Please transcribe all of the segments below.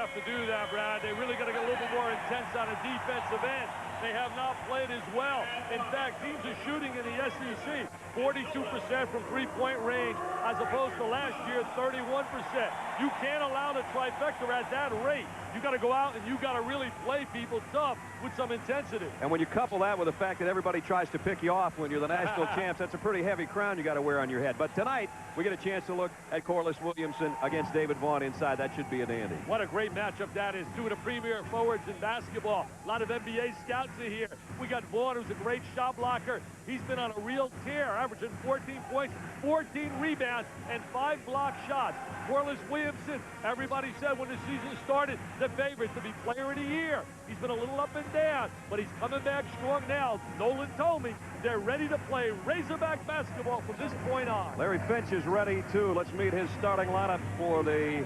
have to do that, Brad. They really got to get a little bit more intense on a defensive end. They have not played as well. In fact, teams are shooting in the SEC 42% from three-point range, as opposed to last year, 31%. You can't allow the trifecta at that rate. You got to go out and you got to really play people tough with some intensity. And when you couple that with the fact that everybody tries to pick you off when you're the national champs, that's a pretty heavy crown you got to wear on your head. But tonight, we get a chance to look at Corliss Williamson against David Vaughn inside. That should be a dandy. What a great matchup that is. Two of the premier forwards in basketball. A lot of NBA scouts are here. We got Vaughn, who's a great shot blocker. He's been on a real tear, averaging 14 points, 14 rebounds, and 5 block shots. Corliss Williamson, everybody said when the season started, the favorite to be player of the year. He's been a little up and down, but he's coming back strong now. Nolan told me they're ready to play Razorback basketball from this point on. Larry Finch is ready, too. Let's meet his starting lineup for the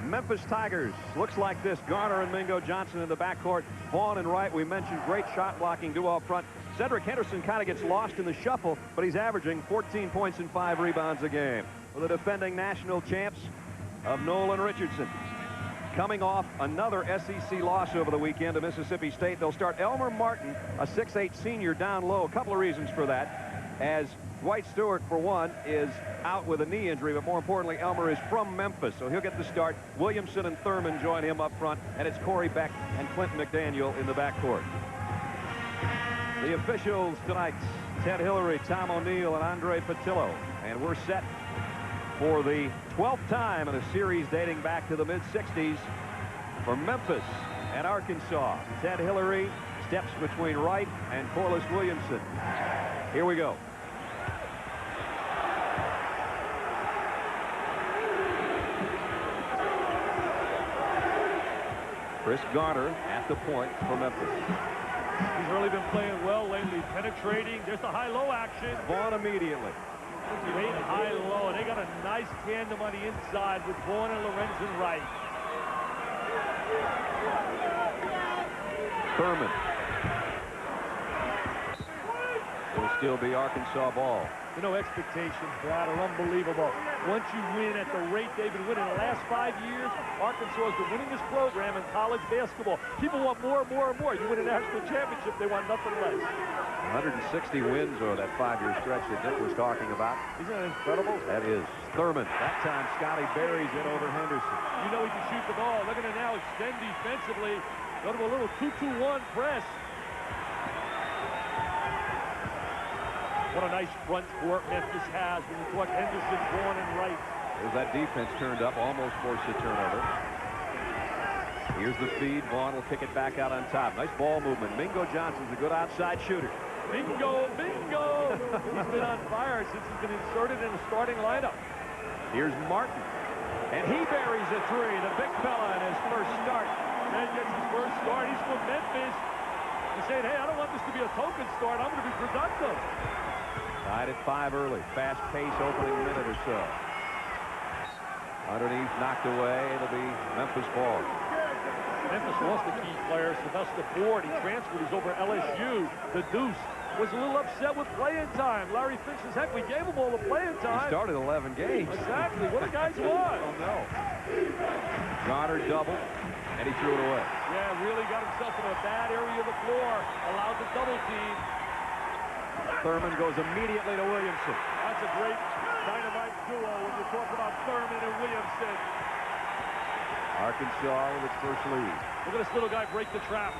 Memphis Tigers. Looks like this. Garner and Mingo Johnson in the backcourt. Vaughn and Wright, we mentioned, great shot blocking duo up front. Cedric Henderson kind of gets lost in the shuffle, but he's averaging 14 points and 5 rebounds a game. For the defending national champs of Nolan Richardson. Coming off another SEC loss over the weekend to Mississippi State, they'll start Elmer Martin, a 6'8 senior, down low. A couple of reasons for that, as Dwight Stewart, for one, is out with a knee injury, but more importantly, Elmer is from Memphis, so he'll get the start. Williamson and Thurman join him up front, and it's Corey Beck and Clinton McDaniel in the backcourt. The officials tonight, Ted Hillary, Tom O'Neill, and Andre Patillo, and we're set for the 12th time in a series dating back to the mid-60s for Memphis and Arkansas. Ted Hillary steps between Wright and Corliss Williamson. Here we go. Chris Garner at the point for Memphis. He's really been playing well lately, penetrating. There's the high-low action. Vaughn immediately. Great high-low. They got a nice tandem on the inside with Vaughn and Lorenzen Wright. Thurman. It'll still be Arkansas ball. You know, expectations, Brad, are unbelievable. Once you win at the rate they've been winning the last 5 years, Arkansas is the winningest program in college basketball. People want more and more and more. You win a national championship, they want nothing less. 160 wins over that 5-year stretch that Dick was talking about. Isn't that incredible? That is. Thurman. That time, Scotty buries it over Henderson. You know he can shoot the ball. They're going to now extend defensively. Go to a little 2-2-1 press. What a nice front court Memphis has when you talk Henderson, Vaughn, and Wright. There's that defense turned up, almost forced a turnover. Here's the feed. Vaughn will kick it back out on top. Nice ball movement. Mingo Johnson's a good outside shooter. Bingo, bingo! He's been on fire since he's been inserted in the starting lineup. Here's Martin. And he buries a three. The big fella in his first start. Man gets his first start. He's from Memphis. He's saying, hey, I don't want this to be a token start. I'm going to be productive. Tied at 5 early. Fast pace opening minute or so. Underneath, knocked away. It'll be Memphis ball. Memphis lost a key player, Sylvester Ford. He transferred. He's over LSU. The Deuce was a little upset with playing time. Larry Finch says, heck, we gave him all the playing time. He started 11 games. Exactly. What do guys want? Oh, no. Garner double, and he threw it away. Yeah, really got himself in a bad area of the floor. Allowed the double team. Thurman goes immediately to Williamson. That's a great dynamite duo when you talk about Thurman and Williamson. Arkansas with its first lead. Look at this little guy break the trap.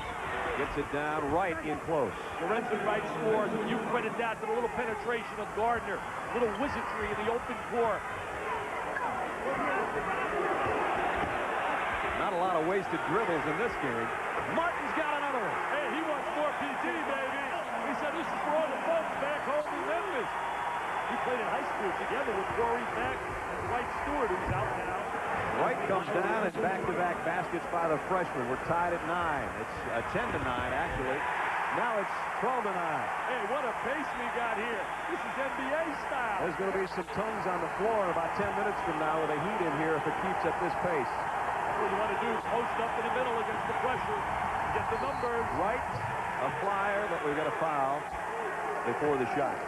Gets it down right in close. Lorenzen Wright scores. When you credit that to the little penetration of Gardner, little wizardry in the open court. Not a lot of wasted dribbles in this game. Martin's got another one. Hey, he wants more PT, baby. He said this is for all the folks back home in Memphis. He played in high school together with Corey Beck and Dwight Stewart, who's out now. Wright comes down and back-to-back baskets by the freshman. We're tied at 9. It's 10-9, actually. Now it's 12-9. Hey, what a pace we got here. This is NBA style. There's going to be some tongues on the floor in about 10 minutes from now with a heat in here if it keeps at this pace. What you want to do is post up in the middle against the pressure. Get the numbers. Wright, a flyer, but we got a foul before the shot.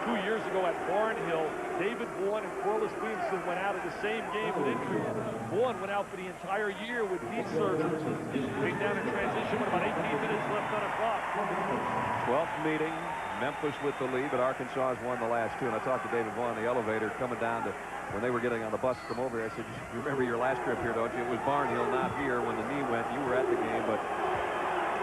2 years ago at Barnhill, David Vaughn and Corliss Williamson went out of the same game with injury. Vaughn went out for the entire year with knee surgery. Came down in transition with about 18 minutes left on the clock. 12th meeting. Memphis with the lead, but Arkansas has won the last two. And I talked to David Vaughn in the elevator coming down to when they were getting on the bus to come over here. I said, you remember your last trip here, don't you? It was Barnhill, not here when the knee went. You were at the game, but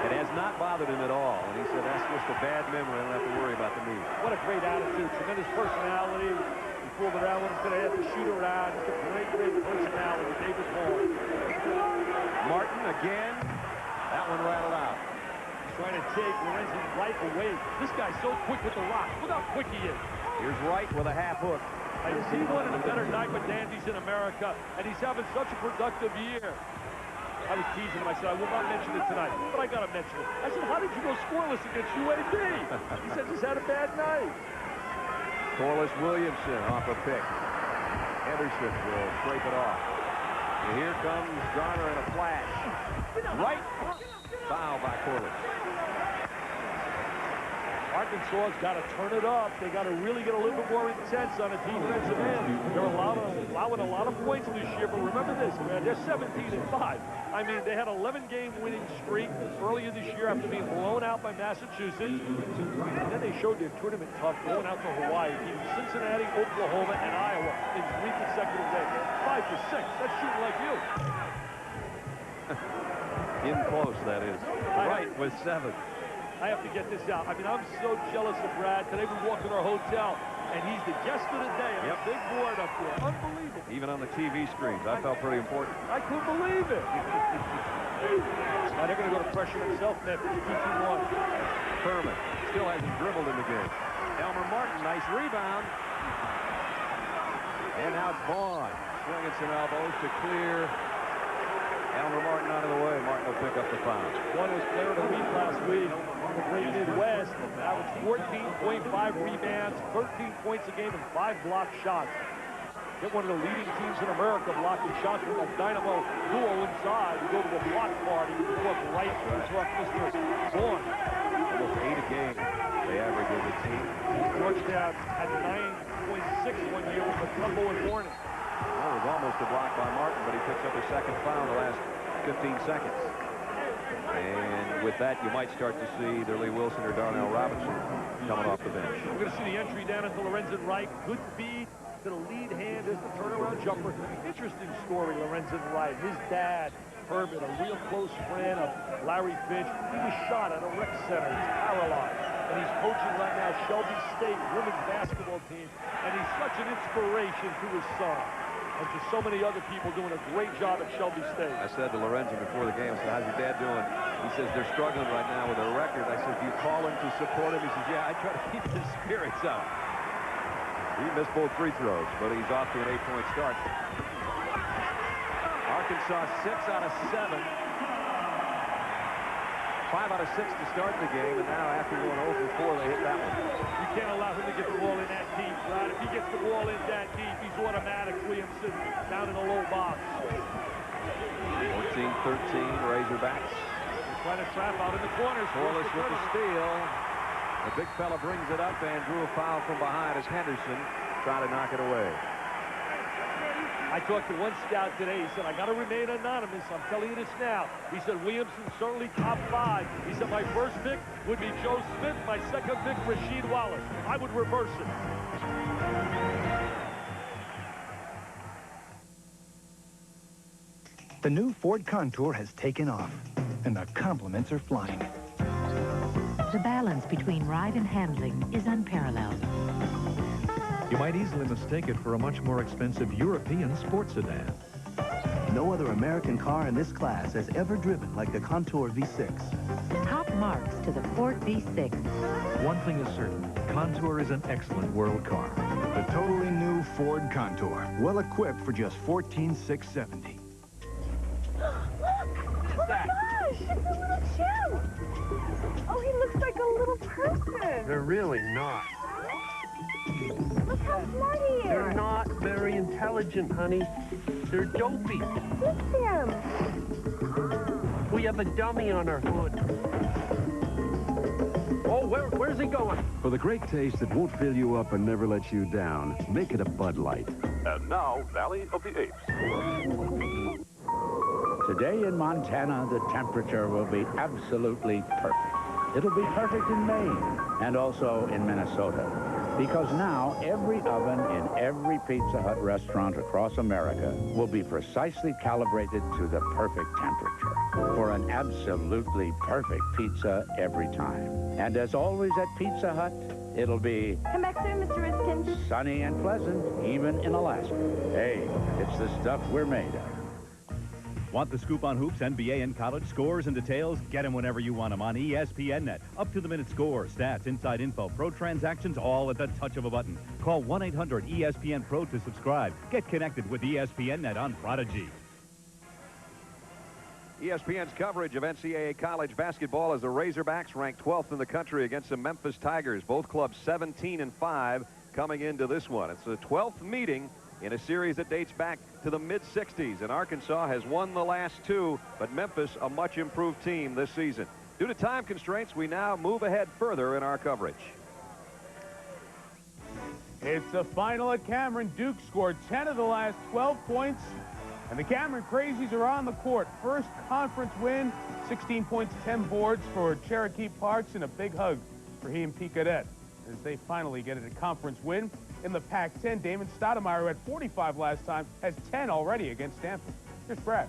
it has not bothered him at all. And he said, that's just a bad memory. I don't have to worry about the knee. What a great attitude. Tremendous personality. He pulled it out when he's going to have to shoot around. Just a great, great personality. David Vaughn. Martin again. That one rattled out. Trying to take Lorenzen Wright away. This guy's so quick with the rock. Look how quick he is. Here's Wright with a half hook. Is he one of the better diamond dandies in America? And he's having such a productive year. I was teasing him. I said, I will not mention it tonight, but I got to mention it. I said, how did you go scoreless against UAB? He said, just had a bad night. Corliss Williamson off a pick. Henderson will scrape it off. And here comes Garner in a flash. Right. Foul by Corliss. Arkansas's got to turn it up. They got to really get a little bit more intense on a defensive end. They're allowing a lot of points this year, but remember this, man, they're 17-5. I mean, they had an 11-game winning streak earlier this year after being blown out by Massachusetts. And then they showed their tournament tough going out to Hawaii, beating Cincinnati, Oklahoma, and Iowa in 3 consecutive days. 5-6. That's shooting like you. In close, that is. Right with 7. I have to get this out. I mean, I'm so jealous of Brad. Today we walked in our hotel, and he's the guest of the day. And a big board up there. Unbelievable. Even on the TV screens. I felt pretty important. I couldn't believe it. Now they're going to go to pressure himself, Memphis. 2-2-1. Furman still hasn't dribbled in the game. Elmer Martin, nice rebound. And now it's Vaughn. Swinging some elbows to clear. Elmer Martin out of the way. Martin will pick up the foul. One was player of the week last week in the Great Midwest. Averaged 14.5 rebounds, 13 points a game, and 5 blocked shots. Get one of the leading teams in America blocking shots from that dynamo duo inside. You go to a block party, you look right to Mr. Vaughn. Almost 8 a game they average as a team. Georgetown had 9.6 one year with McCumbo and Warner. Well, it was almost a block by Martin, but he picks up a second foul in the last 15 seconds. And with that, you might start to see either Lee Wilson or Darnell Robinson coming off the bench. We're going to see the entry down into Lorenzen Wright. Good feed to the lead hand. There's the turnaround jumper. Interesting story, Lorenzen Wright. His dad, Herbert, a real close friend of Larry Finch. He was shot at a rec center. He's paralyzed. And he's coaching right now Shelby State women's basketball team. And he's such an inspiration to his son. And to so many other people doing a great job at Shelby State. I said to Lorenzen before the game, I said, how's your dad doing? He says, they're struggling right now with their record. I said, do you call him to support him? He says, yeah, I try to keep his spirits up. He missed both free throws, but he's off to an 8-point start. Arkansas 6 out of 7. 5 out of 6 to start the game, and now after going 0 for 4, they hit that one. You can't allow him to get the ball in that deep, Brad. If he gets the ball in that deep, he's automatically down in the low box. 14-13, Razorbacks. They're trying to trap out in the corners. Corliss with the steal. The big fella brings it up and drew a foul from behind as Henderson tried to knock it away. I talked to one scout today. He said, I got to remain anonymous. I'm telling you this now. He said, Williamson's certainly top 5. He said, my first pick would be Joe Smith. My second pick, Rasheed Wallace. I would reverse it. The new Ford Contour has taken off, and the compliments are flying. The balance between ride and handling is unparalleled. You might easily mistake it for a much more expensive European sports sedan. No other American car in this class has ever driven like the Contour V6. Top marks to the Ford V6. One thing is certain, Contour is an excellent world car. The totally new Ford Contour, well equipped for just $14,670. Look! Oh my gosh! It's a little chimp! Oh, he looks like a little person! They're really not. Look how smart he is! They're not very intelligent, honey. They're dopey. Fix him! We have a dummy on our hood. Oh, where's he going? For the great taste that won't fill you up and never lets you down, make it a Bud Light. And now, Valley of the Apes. Today in Montana, the temperature will be absolutely perfect. It'll be perfect in Maine and also in Minnesota. Because now, every oven in every Pizza Hut restaurant across America will be precisely calibrated to the perfect temperature for an absolutely perfect pizza every time. And as always at Pizza Hut, it'll be... Come back soon, Mr. Riskin. Sunny and pleasant, even in Alaska. Hey, it's the stuff we're made of. Want the scoop on hoops, NBA, and college scores and details? Get them whenever you want them on ESPNnet. Up-to-the-minute scores, stats, inside info, pro transactions, all at the touch of a button. Call 1-800-ESPN-PRO to subscribe. Get connected with ESPNnet on Prodigy. ESPN's coverage of NCAA college basketball as the Razorbacks ranked 12th in the country against the Memphis Tigers. Both clubs 17-5 coming into this one. It's the 12th meeting in a series that dates back to the mid-60s, and Arkansas has won the last two, but Memphis a much improved team this season. Due to time constraints, we now move ahead further in our coverage. It's the final at Cameron. Duke scored 10 of the last 12 points, and the Cameron Crazies are on the court. First conference win, 16 points, 10 boards for Cherokee Parks, and a big hug for he and P. Cadet as they finally get a conference win. In the Pac-10, Damon Stoudemire, who had 45 last time, has 10 already against Stanford. Here's Brad.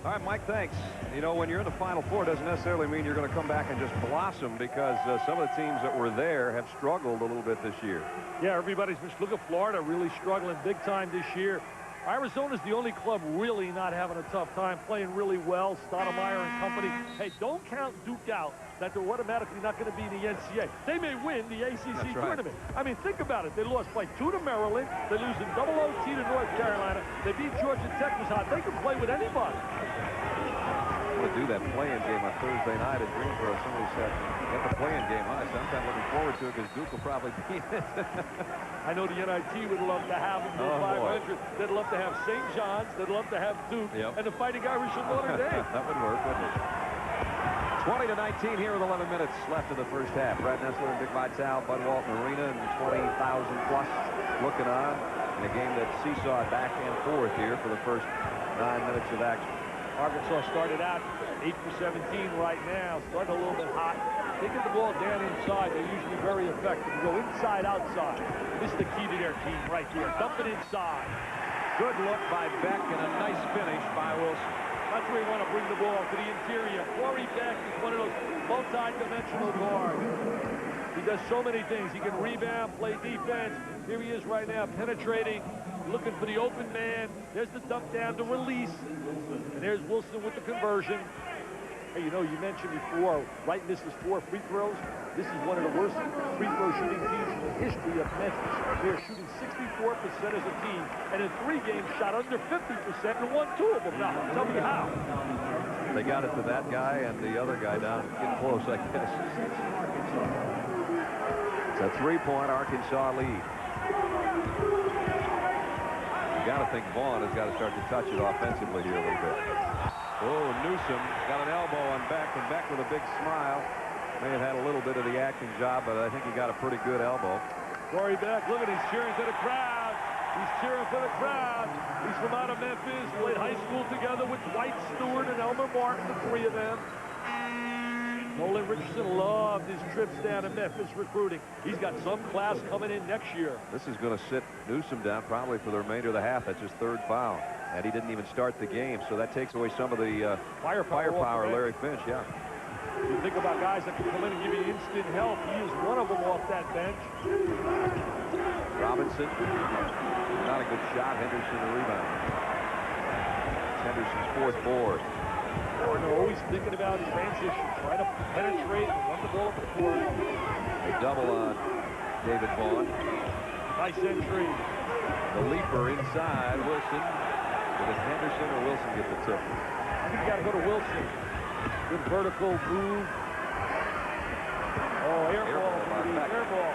All right, Mike, thanks. You know, when you're in the Final Four, doesn't necessarily mean you're going to come back and just blossom, because some of the teams that were there have struggled a little bit this year. Yeah, everybody's been, look at Florida really struggling big time this year. Arizona's the only club really not having a tough time, playing really well. Stoudemire and company. Hey, don't count Duke out that they're automatically not going to be in the NCAA. They may win the ACC tournament. I mean, think about it. They lost by 2 to Maryland. They lose in double OT to North Carolina. They beat Georgia Tech was hot. They can play with anybody. I want to do that play-in game on Thursday night at Greensboro. Somebody said, get the play-in game. I said, I'm kind of looking forward to it because Duke will probably be in it. I know the NIT would love to have them go 500. They'd love to have St. John's. They'd love to have Duke. And the Fighting Irish of Notre Dame. That would work, wouldn't it? 20-19 here with 11 minutes left in the first half. Brad Nessler and Dick Vitale, Bud Walton Arena, and 20,000 plus looking on in a game that seesawed back and forth here for the first 9 minutes of action. Arkansas started out 8 for 17 right now, starting a little bit hot. They get the ball down inside. They're usually very effective. You go inside, outside. This is the key to their team right here. Dump it inside. Good look by Beck and a nice finish by Wilson. That's where you want to bring the ball to the interior. Corey Beck is one of those multi-dimensional guards. He does so many things. He can rebound, play defense. Here he is right now, penetrating, looking for the open man. There's the dump down to release. And there's Wilson with the conversion. Hey, you know, you mentioned before, Wright misses 4 free throws. This is one of the worst free throw shooting teams in the history of Memphis. They're shooting 64% as a team, and in 3 games shot under 50% and won 2 of them. Now, tell me how. They got it to that guy and the other guy down, getting close, I guess. It's a 3-point Arkansas lead. You got to think Vaughn has got to start to touch it offensively here a little bit. Oh, Newsom got an elbow on Beck, and Beck with a big smile. May have had a little bit of the acting job, but I think he got a pretty good elbow. Corey Beck, look at he's cheering to the crowd. He's cheering for the crowd. He's from out of Memphis, played high school together with Dwight Stewart and Elmer Martin, the 3 of them. Nolan Richardson loved his trips down to Memphis recruiting. He's got some class coming in next year. This is going to sit Newsom down probably for the remainder of the half. That's his 3rd foul. And he didn't even start the game, so that takes away some of the firepower of Larry Finch, yeah. You think about guys that can come in and give you instant help. He is one of them off that bench. Robinson, not a good shot. Henderson the rebound. Henderson's 4th board. Gardner always thinking about transition, trying to penetrate and run the ball up the court. A double on David Vaughn. Nice entry. The leaper inside. Wilson. Will it Henderson or Wilson get the tip? I think you got to go to Wilson. Good vertical move. Oh, air ball. Air ball.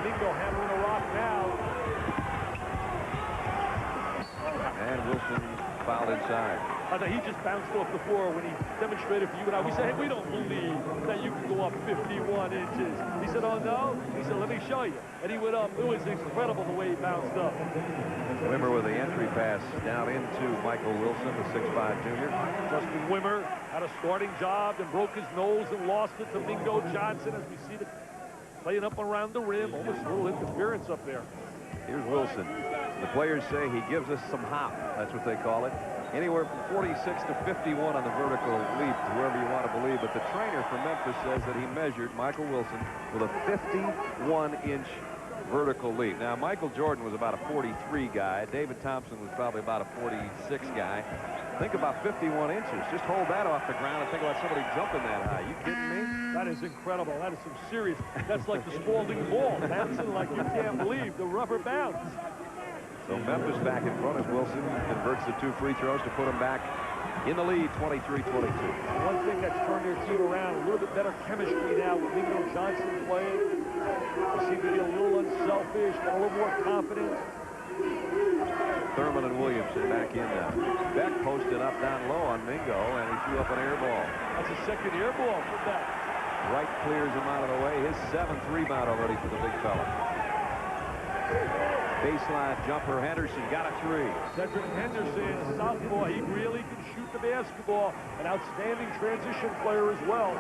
Mingo handling a rock now. And Wilson fouled inside. I thought he just bounced off the floor when he demonstrated for you and I. We said, hey, we don't believe that you can go up 51 inches. He said, oh, no? He said, let me show you. And he went up. It was incredible the way he bounced up. Wimmer with the entry pass down into Michael Wilson, the 6'5 junior. Justin Wimmer had a starting job and broke his nose and lost it to Mingo Johnson as we see the playing up around the rim. Almost a little interference up there. Here's Wilson. The players say he gives us some hop. That's what they call it. Anywhere from 46 to 51 on the vertical leap, whoever you want to believe. But the trainer from Memphis says that he measured Michael Wilson with a 51-inch vertical leap. Now, Michael Jordan was about a 43 guy. David Thompson was probably about a 46 guy. Think about 51 inches. Just hold that off the ground and think about somebody jumping that high. You kidding me? That is incredible. That is some serious. That's like the Spalding ball. Bouncing like you can't believe. The rubber bounce. So Memphis back in front as Wilson converts the 2 free throws to put him back in the lead, 23-22. One thing that's turned their team around, a little bit better chemistry now with Mingo Johnson playing. They seem to be a little unselfish, got a little more confidence. Thurman and Williamson back in now. Beck posted up down low on Mingo, and he threw up an air ball. That's a second air ball for Beck. Wright clears him out of the way. His 7th rebound already for the big fella. Baseline jumper, Henderson got a 3. Cedric Henderson, a southpaw, he really can shoot the basketball. An outstanding transition player as well.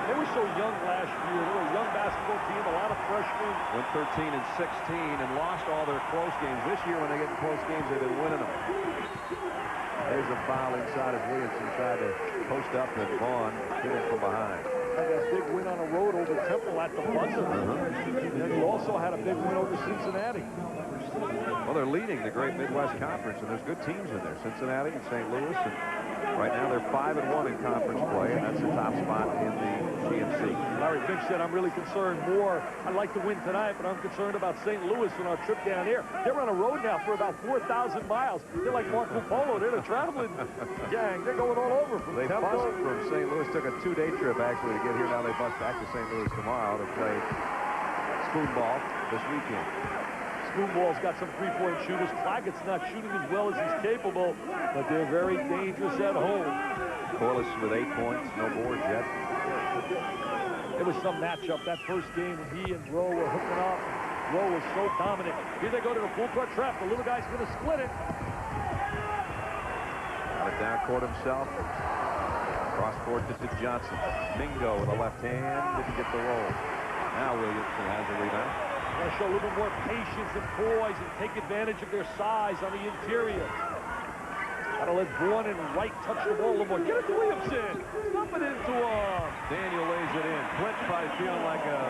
They were so young last year. They were a young basketball team, a lot of freshmen. Went 13 and 16 and lost all their close games. This year, when they get in close games, they've been winning them. There's a foul inside as Williamson tried to post up, and Vaughn hit him from behind. Had that big win on the road over Temple at the buzzer. And then he also had a big win over Cincinnati. Well, they're leading the great Midwest Conference, and there's good teams in there. Cincinnati and St. Louis, and right now they're 5-1 in conference play, and that's the top spot in the GMC. Larry Finch said, I'm really concerned more. I'd like to win tonight, but I'm concerned about St. Louis on our trip down here. They're on a road now for about 4,000 miles. They're like Marco Polo. They're the traveling gang. They're going all over from They Temple. bust from St. Louis. Took a 2-day trip, actually, to get here. Now they bust back to St. Louis tomorrow to play spoonball this weekend. Spoonball's got some three-point shooters. Claggett's not shooting as well as he's capable, but they're very dangerous at home. Corliss with 8 points, no boards yet. It was some matchup that first game when he and Rowe were hooking up. Rowe was so dominant. Here they go to the full court trap. The little guy's going to split it. Got it down court himself. Cross court to Johnson. Mingo with a left hand. Didn't get the roll. Now Williamson has a rebound. Got to show a little bit more patience and poise and take advantage of their size on the interior. Got to let Vaughn and Wright touch the ball a little more. Get it to Williamson. Dump it into him. Daniel lays it in. Clint probably feeling like a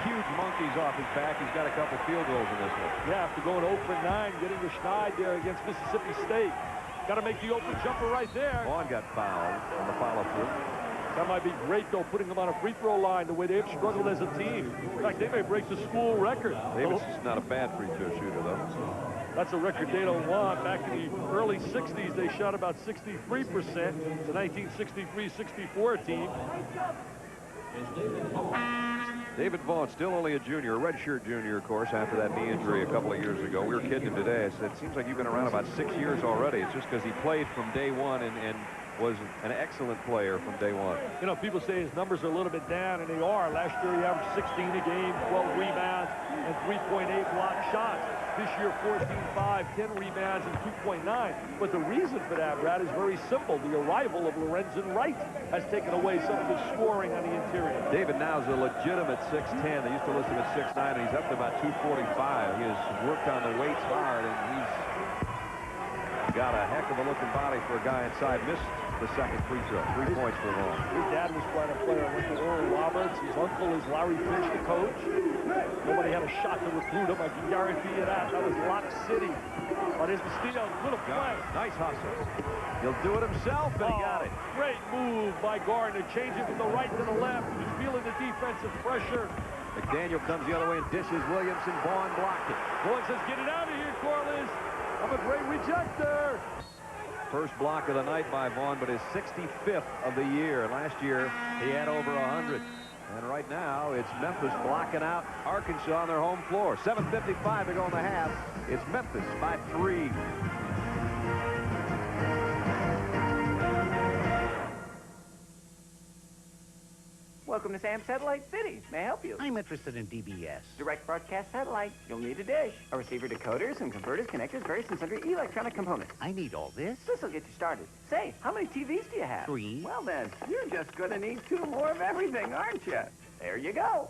huge monkey's off his back. He's got a couple field goals in this one. Yeah, after going 0 for 9, getting the schneid there against Mississippi State. Got to make the open jumper right there. Vaughn got fouled on the follow-through. That might be great, though, putting them on a free throw line the way they've struggled as a team. In fact, they may break the school record. Davis is not a bad free throw shooter, though. That's a record they don't want. Back in the early 60s, they shot about 63%. The 1963-64 team. David Vaughn, still only a junior, a redshirt junior, of course, after that knee injury a couple of years ago. We were kidding him today. I said, it seems like you've been around about 6 years already. It's just because he played from day one and was an excellent player from day one. You know, people say his numbers are a little bit down, and they are. Last year, he averaged 16 a game, 12 rebounds, and 3.8 block shots. This year, 14-5, 10 rebounds, and 2.9. But the reason for that, Brad, is very simple. The arrival of Lorenzen Wright has taken away some of his scoring on the interior. David now is a legitimate 6'10". They used to list him at 6'9", and he's up to about 245. He has worked on the weights hard, and he's got a heck of a looking body for a guy inside. Missed the second free throw. 3 points for Vaughn. His dad was quite a player. Went to Oral Roberts. His uncle is Larry Finch, the coach. Nobody had a shot to recruit him. I can guarantee you that. That was Lock City. But there's the steal. Little play. Nice hustle. He'll do it himself, and he got it. Great move by Gardner. Changing from the right to the left. He was feeling the defensive pressure. McDaniel comes the other way and dishes Williamson. Vaughn blocked it. Vaughn says, get it out of here, Corliss. I'm a great rejecter. First block of the night by Vaughn, but his 65th of the year. Last year, he had over 100. And right now, it's Memphis blocking out Arkansas on their home floor. 7:55 to go in the half. It's Memphis by 3. Welcome to Sam's Satellite City. May I help you? I'm interested in DBS. Direct broadcast satellite. You'll need a dish, a receiver, decoders, and converters, connectors, various and sundry electronic components. I need all this. This'll get you started. Say, how many TVs do you have? 3. Well then, you're just gonna need 2 more of everything, aren't you? There you go.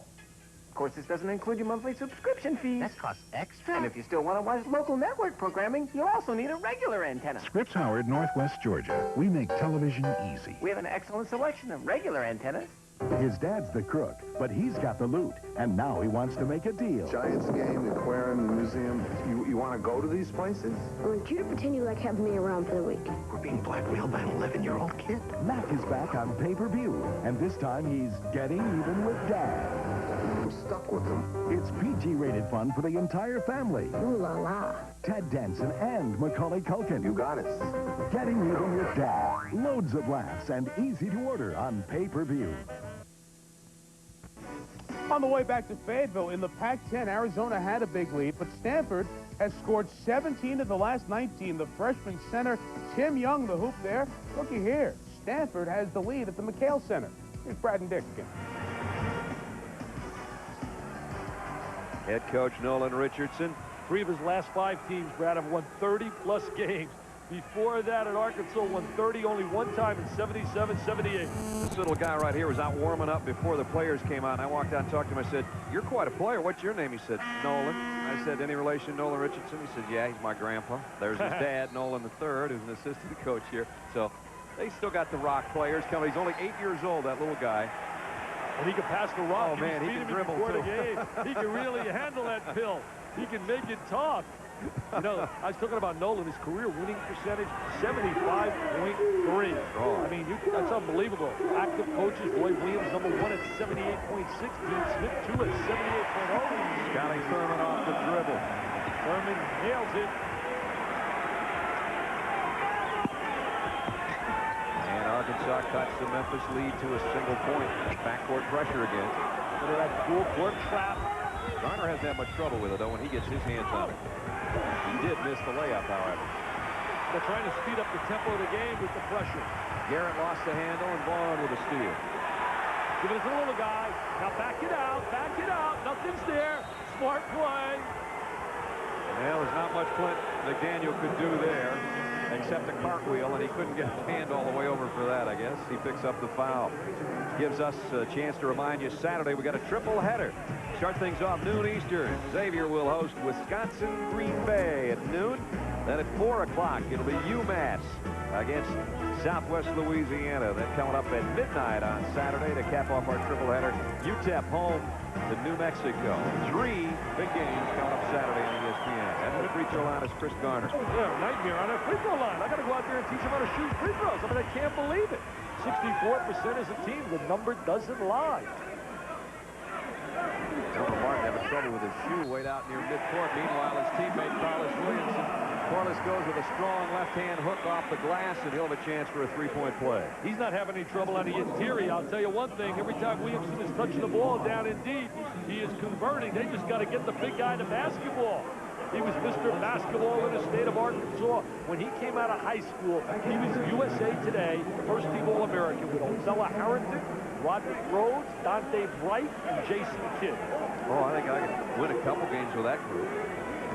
Of course, this doesn't include your monthly subscription fees. That costs extra. And if you still want to watch local network programming, you'll also need a regular antenna. Scripps Howard, Northwest Georgia. We make television easy. We have an excellent selection of regular antennas. His dad's the crook, but he's got the loot, and now he wants to make a deal. Giants game, aquarium, the museum. You want to go to these places? I want you to pretend you like having me around for the week. We're being blackmailed by an 11-year-old kid. Mac is back on pay-per-view, and this time he's getting even with Dad. I'm stuck with him. It's PG-rated fun for the entire family. Ooh la la. Ted Danson and Macaulay Culkin. You got it. Getting even with Dad. Loads of laughs and easy to order on pay-per-view. On the way back to Fayetteville, in the Pac-10, Arizona had a big lead, but Stanford has scored 17 of the last 19. The freshman center, Tim Young, the hoop there. Looky here. Stanford has the lead at the McHale Center. Here's Brad and Dick again. Head coach Nolan Richardson. 3 of his last 5 teams, Brad, have won 30-plus games. Before that, at Arkansas, won 30 only one time in 77, 78. This little guy right here was out warming up before the players came out. And I walked out and talked to him. I said, "You're quite a player. What's your name?" He said, "Nolan." I said, "Any relation to Nolan Richardson?" He said, "Yeah, he's my grandpa." There's his dad, Nolan III, who's an assistant coach here. So they still got the rock players coming. He's only 8 years old, that little guy. And he can pass the rock. Oh, man, he can dribble, before too. the game. He can really handle that pill. He can make it talk. You know, I was talking about Nolan, his career winning percentage, 75.3. Oh. I mean, that's unbelievable. Active coaches, Roy Williams, #1 at 78.6. Dean Smith, 2 at 78.0. Scotty Thurman off the dribble. Thurman nails it. And Arkansas cuts the Memphis lead to a single point. Backcourt pressure again. Look at that full court trap. Garner hasn't had much trouble with it, though, when he gets his hands on it. He did miss the layup, however. They're trying to speed up the tempo of the game with the pressure. Garrett lost the handle, and Vaughn with a steal. Give it to the little guy. Now back it out. Back it out. Nothing's there. Smart play. Well, there's not much Clint McDaniel could do there, except a cartwheel, and he couldn't get his hand all the way over for that, I guess. He picks up the foul. Gives us a chance to remind you, Saturday we got a triple header. Start things off noon Eastern. Xavier will host Wisconsin Green Bay at noon. Then at 4 o'clock, it'll be UMass against Southwest Louisiana. Then coming up at midnight on Saturday to cap off our triple header, UTEP home to New Mexico. 3 big games coming up Saturday on ESPN. And the free throw line is Chris Garner. Yeah, nightmare on that free throw line. I got to go out there and teach him how to shoot free throws. I mean, I can't believe it. 64% as a team. The number doesn't lie. Martin having trouble with his shoe way out near midcourt. Meanwhile, his teammate Carlos Williamson. Carlos goes with a strong left-hand hook off the glass, and he'll have a chance for a three-point play. He's not having any trouble on the interior. I'll tell you one thing. Every time Williamson is touching the ball down in deep, he is converting. They just got to get the big guy to basketball. He was Mr. Basketball in the state of Arkansas. When he came out of high school, he was USA Today, first-team All-American with Othello Harrington, Roderick Rhodes, Dante Bright, and Jason Kidd. Oh, I think I can win a couple games with that group.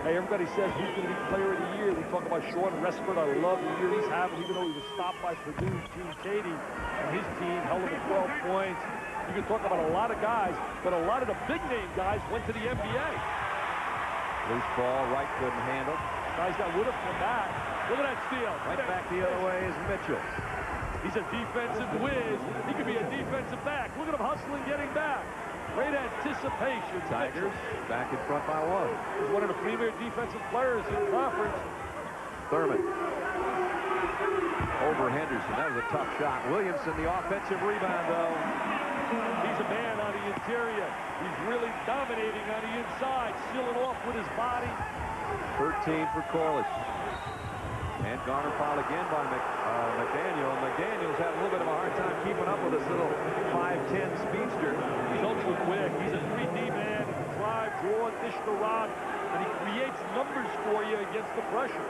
Hey, everybody says he's going to be player of the year. We talk about Sean Restford. I love the year he's having, even though he was stopped by Purdue's Gene Cady and his team held him at 12 points. You can talk about a lot of guys, but a lot of the big-name guys went to the NBA. Loose ball, Wright couldn't handle. Guys that would have come back. Look at that steal. Right back the other way is Mitchell. He's a defensive whiz. He could be a defensive back. Look at him hustling, getting back. Great anticipation. Tigers back in front by 1. He's one of the premier defensive players in conference. Thurman. Over Henderson. That was a tough shot. Williamson, the offensive rebound, though. He's a man on the interior. He's really dominating on the inside, sealing off with his body. 13 for Corliss. And Garner fouled again by McDaniel. McDaniel's had a little bit of a hard time keeping up with this little 5'10 speedster. He's ultra quick. He's a 3D man. He can drive, draw, dish the rock, and he creates numbers for you against the pressure.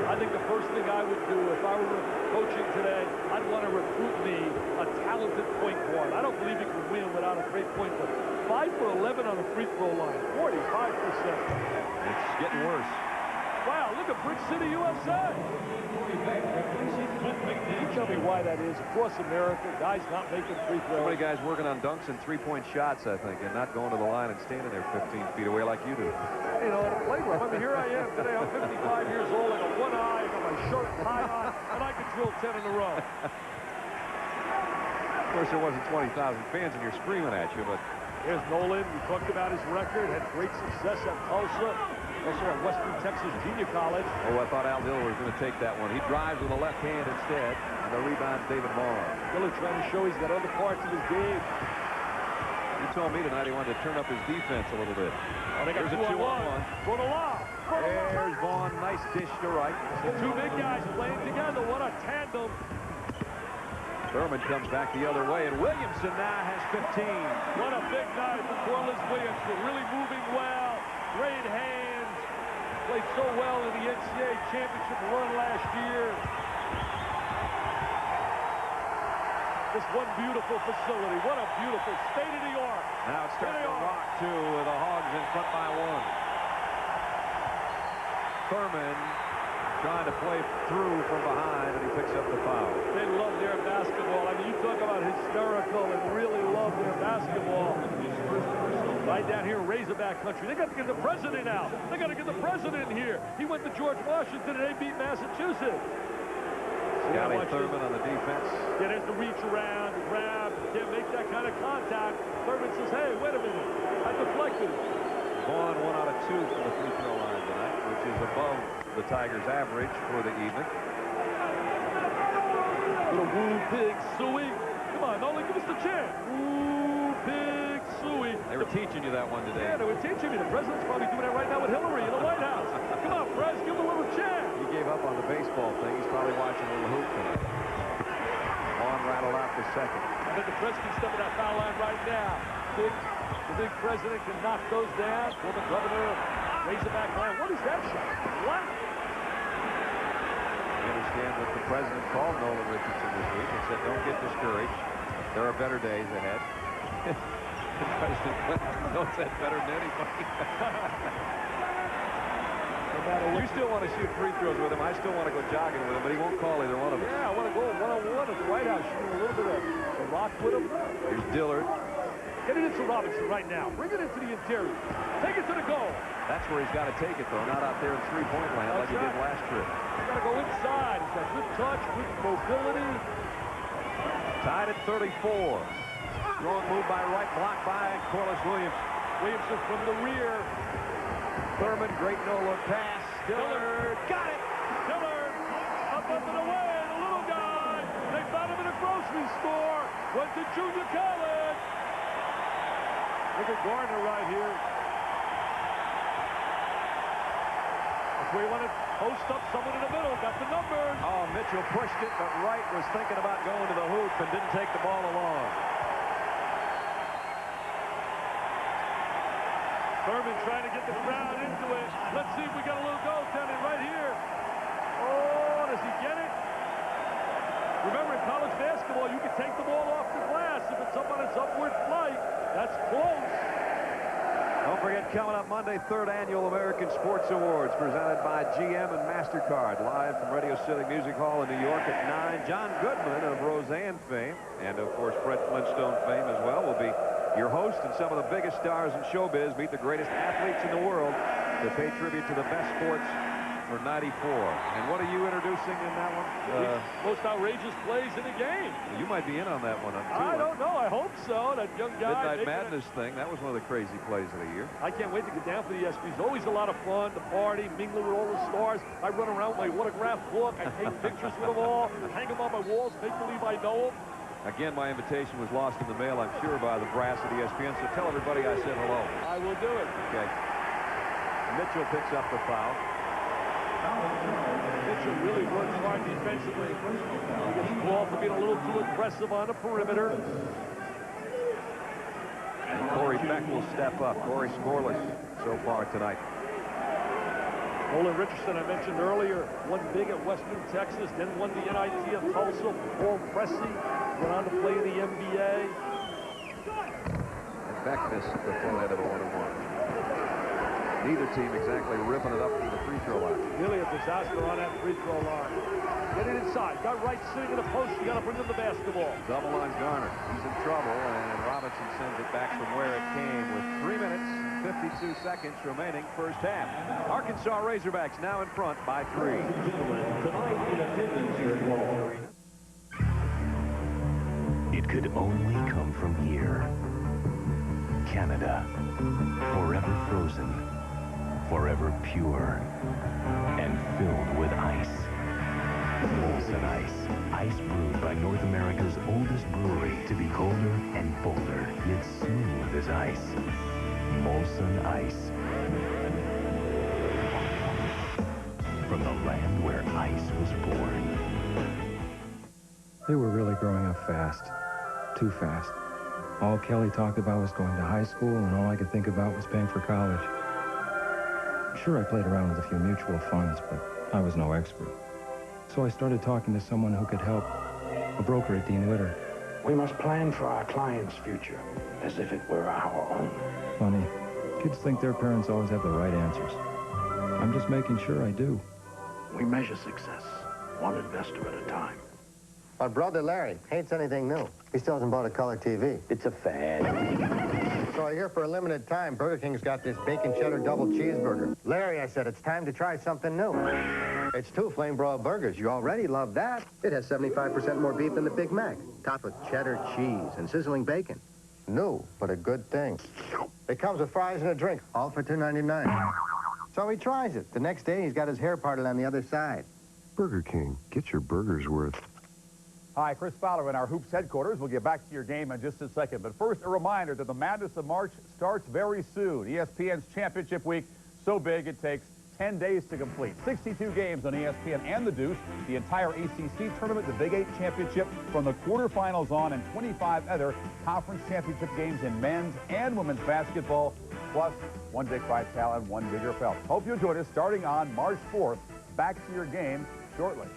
I think the first thing I would would do if I were coaching today. I'd want to recruit me a talented point guard. I don't believe you can win without a great point guard. 5 for 11 on the free throw line, 45%. It's getting worse. Wow, look at Brick City, USA. Can you tell me why that is? Across America, guys not making free throws. So many guys working on dunks and three-point shots, I think, and not going to the line and standing there 15 feet away like you do. You know, at a playground. I mean, here I am today. I'm 55 years old. I got one eye, I got my shirt tied on, and I can drill 10 in a row. Of course, there wasn't 20,000 fans, and you're screaming at you, but... Here's Nolan. We talked about his record. Had great success at Tulsa. Also at Western Texas Junior College. Oh, I thought Al Diller was going to take that one. He drives with the left hand instead, and the rebound's David Vaughn. Diller trying to show he's got other parts of his game. He told me tonight he wanted to turn up his defense a little bit. Oh, they got There's a 2-on-1. For the lob. There's Vaughn. Nice dish to right. The two big guys playing together. What a tandem. Thurman comes back the other way, and Williamson now has 15. What a big night for Corliss Williamson. Really moving well. Great hands. Played so well in the NCAA championship run last year. Just one beautiful facility. What a beautiful state-of-the-art. Now it's starting to rock, too, with the Hogs in front by 1. Thurman trying to play through from behind, and he picks up the foul. They love their basketball. I mean, you talk about hysterical and really love their basketball. Right down here in Razorback country. They got to get the president out. They got to get the president here. He went to George Washington, and they beat Massachusetts. Scotty Thurman on the defense. Yeah, there's the reach around, the grab. Can't make that kind of contact. Thurman says, hey, wait a minute. I deflected. Vaughn 1 out of 2 from the free throw line tonight, which is above the Tigers' average for the evening. Little woo pig suey. Come on, Nolan, give us the chant. Woo pig suey. They were teaching you that one today. Yeah, they were teaching me. The president's probably doing that right now with Hillary in the White House. Come on, Prez, give him a little chant. He gave up on the baseball thing. He's probably watching a little hoop tonight. Vaughn rattled out the second. I bet the president can step in that foul line right now. The big president can knock those down. Former governor of Razorback line. What is that shot? What? You understand that the president called Nolan Richardson this week and said, don't get discouraged. There are better days ahead. President Clinton knows that better than anybody. You still want to shoot free throws with him. I still want to go jogging with him, but he won't call either one of us. Yeah, I want to go one-on-one at the White House, shooting a little bit of rock with him. Here's Dillard. Get it into Robinson right now. Bring it into the interior. Take it to the goal. That's where he's got to take it, though, not out there in three-point land like he did last trip. He's got to go inside. He's got good touch, good mobility. Tied at 34. Strong move by right, blocked by Corliss Williams. Williamson from the rear. Thurman, great no-look pass. Dillard got it. Dillard up and away. The little guy. They found him in a grocery store. Went to junior college. Look at Gardner right here. That's where he wanted to post up someone in the middle. Got the numbers. Oh, Mitchell pushed it, but Wright was thinking about going to the hoop and didn't take the ball along. Thurman trying to get the crowd into it. Let's see if we got a little goaltending right here. Oh, does he get it? Remember, in college basketball, you can take the ball off the glass if it's up on its upward flight. That's close. Don't forget, coming up Monday, 3rd Annual American Sports Awards, presented by GM and MasterCard, live from Radio City Music Hall in New York at 9. John Goodman of Roseanne fame, and of course Fred Flintstone fame as well, will be your host, and some of the biggest stars in showbiz meet the greatest athletes in the world to pay tribute to the best sports for 94. And what are you introducing in that one? Most outrageous plays in the game. You might be in on that one, too. I don't know. I hope so. That young guy. Midnight Madness thing. That was one of the crazy plays of the year. I can't wait to get down for the ESPYs. Always a lot of fun. The party, mingling with all the stars. I run around with my autograph book. I take pictures with them all. I hang them on my walls. Make believe I know them. Again, my invitation was lost in the mail, I'm sure, by the brass at ESPN, so tell everybody I said hello. I will do it. Okay. Mitchell picks up the foul. Mitchell really works hard defensively. He gets called for being a little too aggressive on the perimeter. And Corey Beck will step up. Corey scoreless so far tonight. Olin Richardson, I mentioned earlier, won big at Western Texas, then won the NIT of Tulsa. Paul Pressey went on to play in the NBA. And Beck missed the front end of a 1-1. Neither team exactly ripping it up to the free throw line. Really a disaster on that free throw line. Get it inside. Got right sitting in the post. You got to bring them the basketball. Double on Garner. He's in trouble, and Robinson sends it back from where it came with 3 minutes, 52 seconds remaining first half. Arkansas Razorbacks now in front by 3. It could only come from here. Canada. Forever frozen. Forever pure. And filled with ice. Molson Ice. Ice brewed by North America's oldest brewery to be colder and bolder, yet smooth as ice. Molson Ice. From the land where ice was born. They were really growing up fast. Too fast. All Kelly talked about was going to high school, and all I could think about was paying for college. Sure, I played around with a few mutual funds, but I was no expert. So I started talking to someone who could help, a broker at Dean Witter. We must plan for our client's future as if it were our own. Funny, kids think their parents always have the right answers. I'm just making sure I do. We measure success, one investor at a time. My brother Larry hates anything new. He still hasn't bought a color TV. It's a fad. So I hear for a limited time, Burger King's got this bacon cheddar double cheeseburger. Larry, I said, it's time to try something new. It's 2 flame broiled burgers. You already love that. It has 75% more beef than the Big Mac, topped with cheddar cheese and sizzling bacon. New, but a good thing. It comes with fries and a drink, all for $2.99. So he tries it. The next day, he's got his hair parted on the other side. Burger King, get your burgers worth. Hi, Chris Fowler in our Hoops headquarters. We'll get back to your game in just a second. But first, a reminder that the Madness of March starts very soon. ESPN's Championship Week, so big it takes 10 days to complete. 62 games on ESPN and the Deuce, the entire ACC tournament, the Big 8 Championship from the quarterfinals on, and 25 other conference championship games in men's and women's basketball, plus one Dick Vitale and one Digger Phelps. Hope you'll join us starting on March 4th. Back to your game shortly.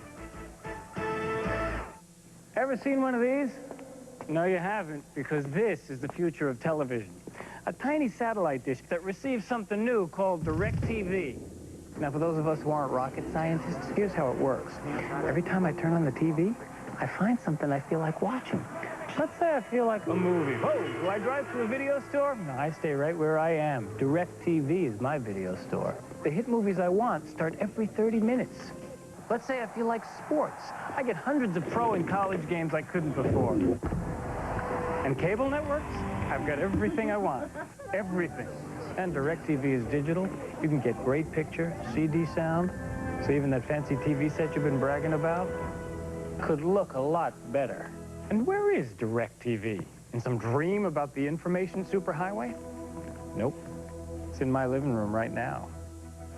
Ever seen one of these? No, you haven't, because this is the future of television. A tiny satellite dish that receives something new called DirecTV. Now, for those of us who aren't rocket scientists, here's how it works. Every time I turn on the TV, I find something I feel like watching. Let's say I feel like a movie. Oh, do I drive to a video store? No, I stay right where I am. DirecTV is my video store. The hit movies I want start every 30 minutes. Let's say I feel like sports. I get hundreds of pro and college games I couldn't before. And cable networks? I've got everything I want. Everything. And DirecTV is digital. You can get great picture, CD sound, so even that fancy TV set you've been bragging about could look a lot better. And where is DirecTV? In some dream about the information superhighway? Nope. It's in my living room right now.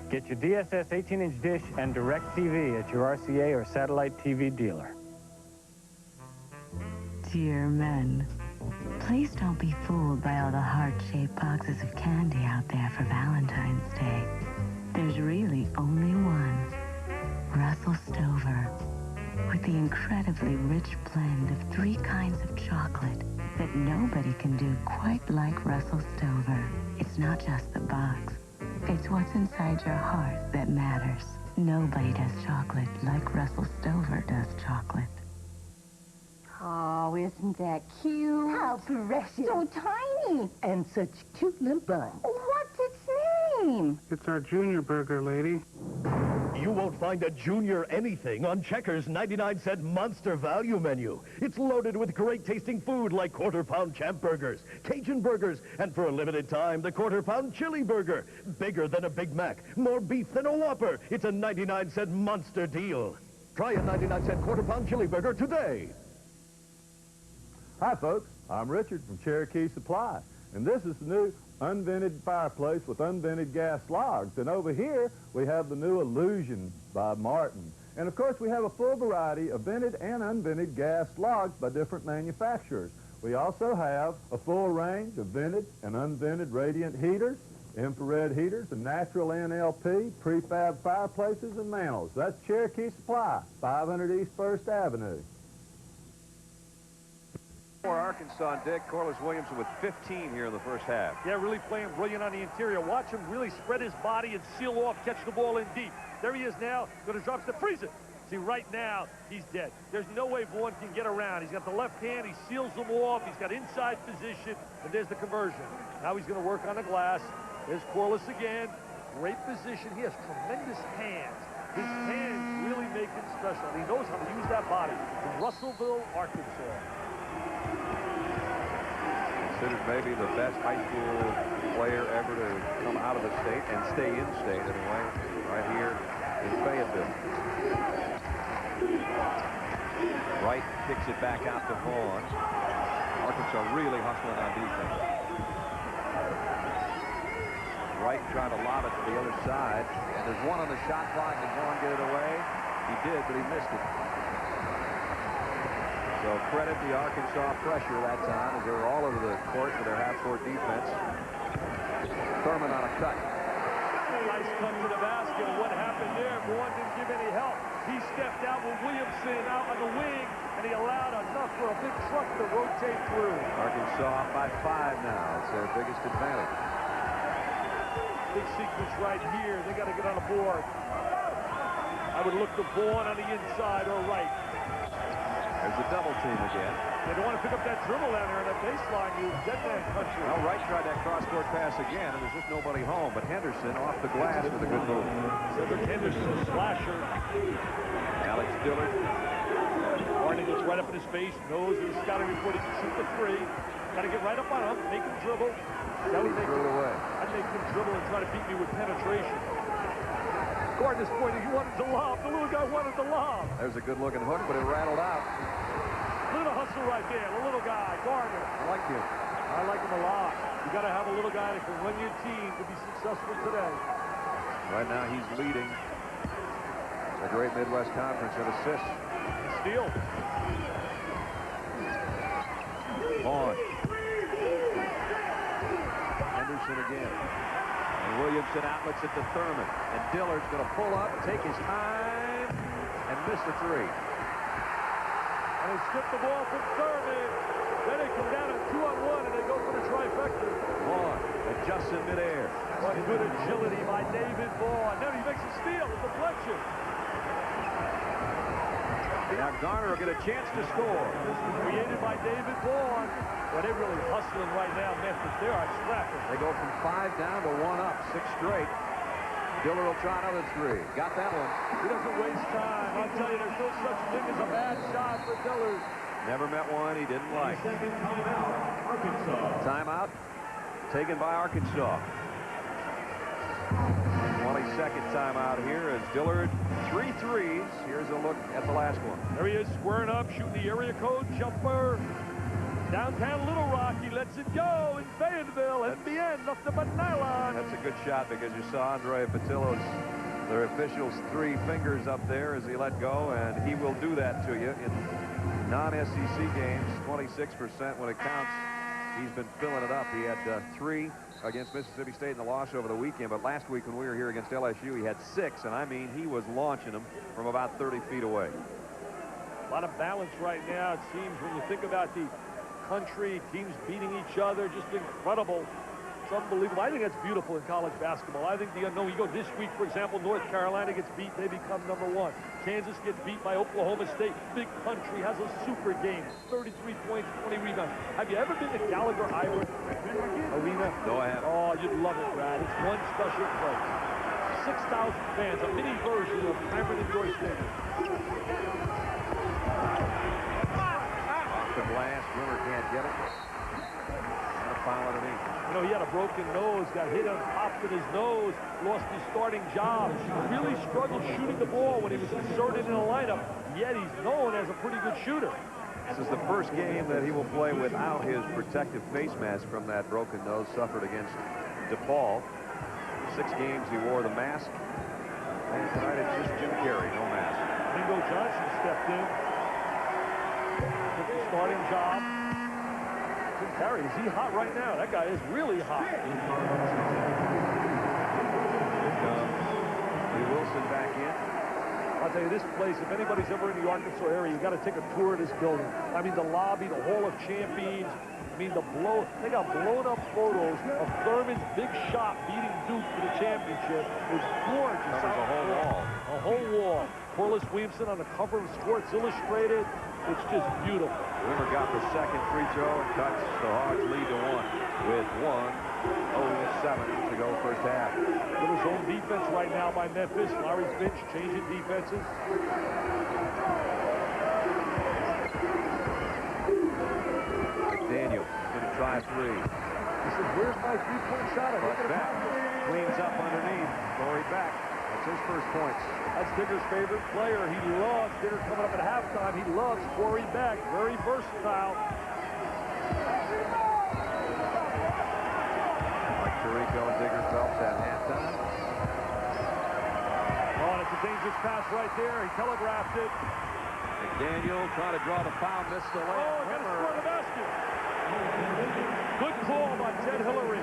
Get your DSS 18-inch dish and DirecTV at your RCA or satellite TV dealer. Dear men, please don't be fooled by all the heart-shaped boxes of candy out there for Valentine's Day. There's really only one, Russell Stover, with the incredibly rich blend of 3 kinds of chocolate that nobody can do quite like Russell Stover. It's not just the box. It's what's inside your heart that matters. Nobody does chocolate like Russell Stover does chocolate. Oh, isn't that cute? How precious. So tiny. And such cute little buns. What's its name? It's our junior burger, lady. You won't find a junior anything on Checkers' 99-cent Monster Value Menu. It's loaded with great-tasting food like quarter-pound champ burgers, Cajun burgers, and for a limited time, the quarter-pound chili burger. Bigger than a Big Mac, more beef than a Whopper. It's a 99-cent monster deal. Try a 99-cent quarter-pound chili burger today. Hi, folks. I'm Richard from Cherokee Supply, and this is the new unvented fireplace with unvented gas logs. And over here, we have the new Illusion by Martin. And of course, we have a full variety of vented and unvented gas logs by different manufacturers. We also have a full range of vented and unvented radiant heaters, infrared heaters, and natural NLP, prefab fireplaces and mantles. That's Cherokee Supply, 500 East 1st Avenue. For Arkansas and Dick, Corliss Williamson with 15 here in the first half. Yeah, really playing brilliant on the interior. Watch him really spread his body and seal off, catch the ball in deep. There he is now, going to drop the freeze it. See, right now, he's dead. There's no way Vaughn can get around. He's got the left hand, he seals them off, he's got inside position, and there's the conversion. Now he's going to work on the glass. There's Corliss again. Great position. He has tremendous hands. His hands really make him special, and he knows how to use that body. From Russellville, Arkansas. Considered maybe the best high school player ever to come out of the state and stay in state anyway, right here in Fayetteville. Wright kicks it back out to Vaughn. Arkansas really hustling on defense. Wright trying to lob it to the other side, and there's one on the shot clock. Did Vaughn get it away? He did, but he missed it. So credit the Arkansas pressure that time as they were all over the court for their half-court defense. Thurman on a cut. Nice cut to the basket. What happened there? Vaughn didn't give any help. He stepped out with Williamson out on the wing, and he allowed enough for a big truck to rotate through. Arkansas up by 5 now. It's their biggest advantage. Big sequence right here. They got to get on the board. I would look to Vaughn on the inside or right. There's a double team again. They don't want to pick up that dribble down there in that baseline. You dead man country. Well, Wright tried that cross-court pass again, and there's just nobody home. But Henderson off the glass with a good move. Cedric Henderson, a slasher. Alex Dillard. Barney gets right up in his face, knows he's scouting report. He can shoot the three. Got to get right up on him, make him dribble. Threw it away. I'd make him dribble and try to beat me with penetration. Gordon is pointing. He wanted to lob. The little guy wanted to lob. There's a good-looking hook, but it rattled out. Little hustle right there. The little guy, Gardner. I like him. I like him a lot. You got to have a little guy that can run your team to be successful today. Right now, he's leading the Great Midwest Conference in assists. Steal. Vaughn. Henderson again. And Williamson outlets it to Thurman. And Dillard's going to pull up, take his time, and miss the three. And they skip the ball from Thurman. Then they come down at 2-on-1, and they go for the trifecta. Vaughn adjusts in midair. What good agility by David Vaughn. Then he makes a steal, a deflection. Now Garner will get a chance to score. This was created by David Vaughn. Well, they're really hustling right now, Memphis. They are scrapping. They go from 5 down to 1 up, 6 straight. Dillard will try another three. Got that one. He doesn't waste time. I'll tell you, there's no such thing as a bad shot for Dillard. Never met one he didn't like. Timeout taken by Arkansas. 22nd timeout here as Dillard 3 threes. Here's a look at the last one. There he is, squaring up, shooting the area code jumper. Downtown Little Rock, he lets it go in Fayetteville. At the end, nothing but nylon. That's a good shot because you saw Andre Patillo's, their officials, 3 fingers up there as he let go, and he will do that to you in non-SEC games. 26% when it counts. He's been filling it up. He had 3 against Mississippi State in the loss over the weekend, but last week when we were here against LSU, he had 6, and I mean he was launching them from about 30 feet away. A lot of balance right now, it seems, when you think about the country, teams beating each other, just incredible. It's unbelievable. I think that's beautiful in college basketball. I think the unknown, you go this week, for example, North Carolina gets beat, they become #1. Kansas gets beat by Oklahoma State. Big country has a super game, 33 points, 20 rebounds. Have you ever been to Gallagher Ivory Arena? No, I haven't. Oh, you'd love it, Brad. It's one special place. 6,000 fans, a mini version of Cameron Indoor Stadium. The glass, Rimmer can't get it. And a foul underneath. You know, he had a broken nose, got hit on top of his nose, lost his starting job. Really struggled shooting the ball when he was inserted in a lineup, yet he's known as a pretty good shooter. This is the first game that he will play without his protective face mask from that broken nose suffered against DePaul. 6 games he wore the mask. And tonight it's just Jim Carrey, no mask. Mingo Johnson stepped in. Took the starting job. Harry, is he hot right now? That guy is really hot. Lee Wilson back in. I'll tell you, this place, if anybody's ever in the Arkansas area, you got to take a tour of this building. I mean, the lobby, the Hall of Champions. I mean, they got blown up photos of Thurman's big shot beating Duke for the championship. It's gorgeous. Covers a whole wall. A whole wall. Corliss Williamson on the cover of Sports Illustrated. It's just beautiful. Wimmer got the second free throw and cuts the Hogs lead to 1 with 1:07 to go first half. Little zone defense right now by Memphis. Larry Finch changing defenses. McDaniel going to try 3. He said, where's my three-point shot? Cleans up underneath. Corey Beck. That's his first points. That's Digger's favorite player. He loves Digger coming up at halftime. He loves Corey Beck. Very versatile. Mike Tirico and Digger Phelps at halftime. Oh, and it's a dangerous pass right there. He telegraphed it. McDaniel trying to draw the foul. Missed the layup. Oh, got to score the basket. Good call by Ted Hillary.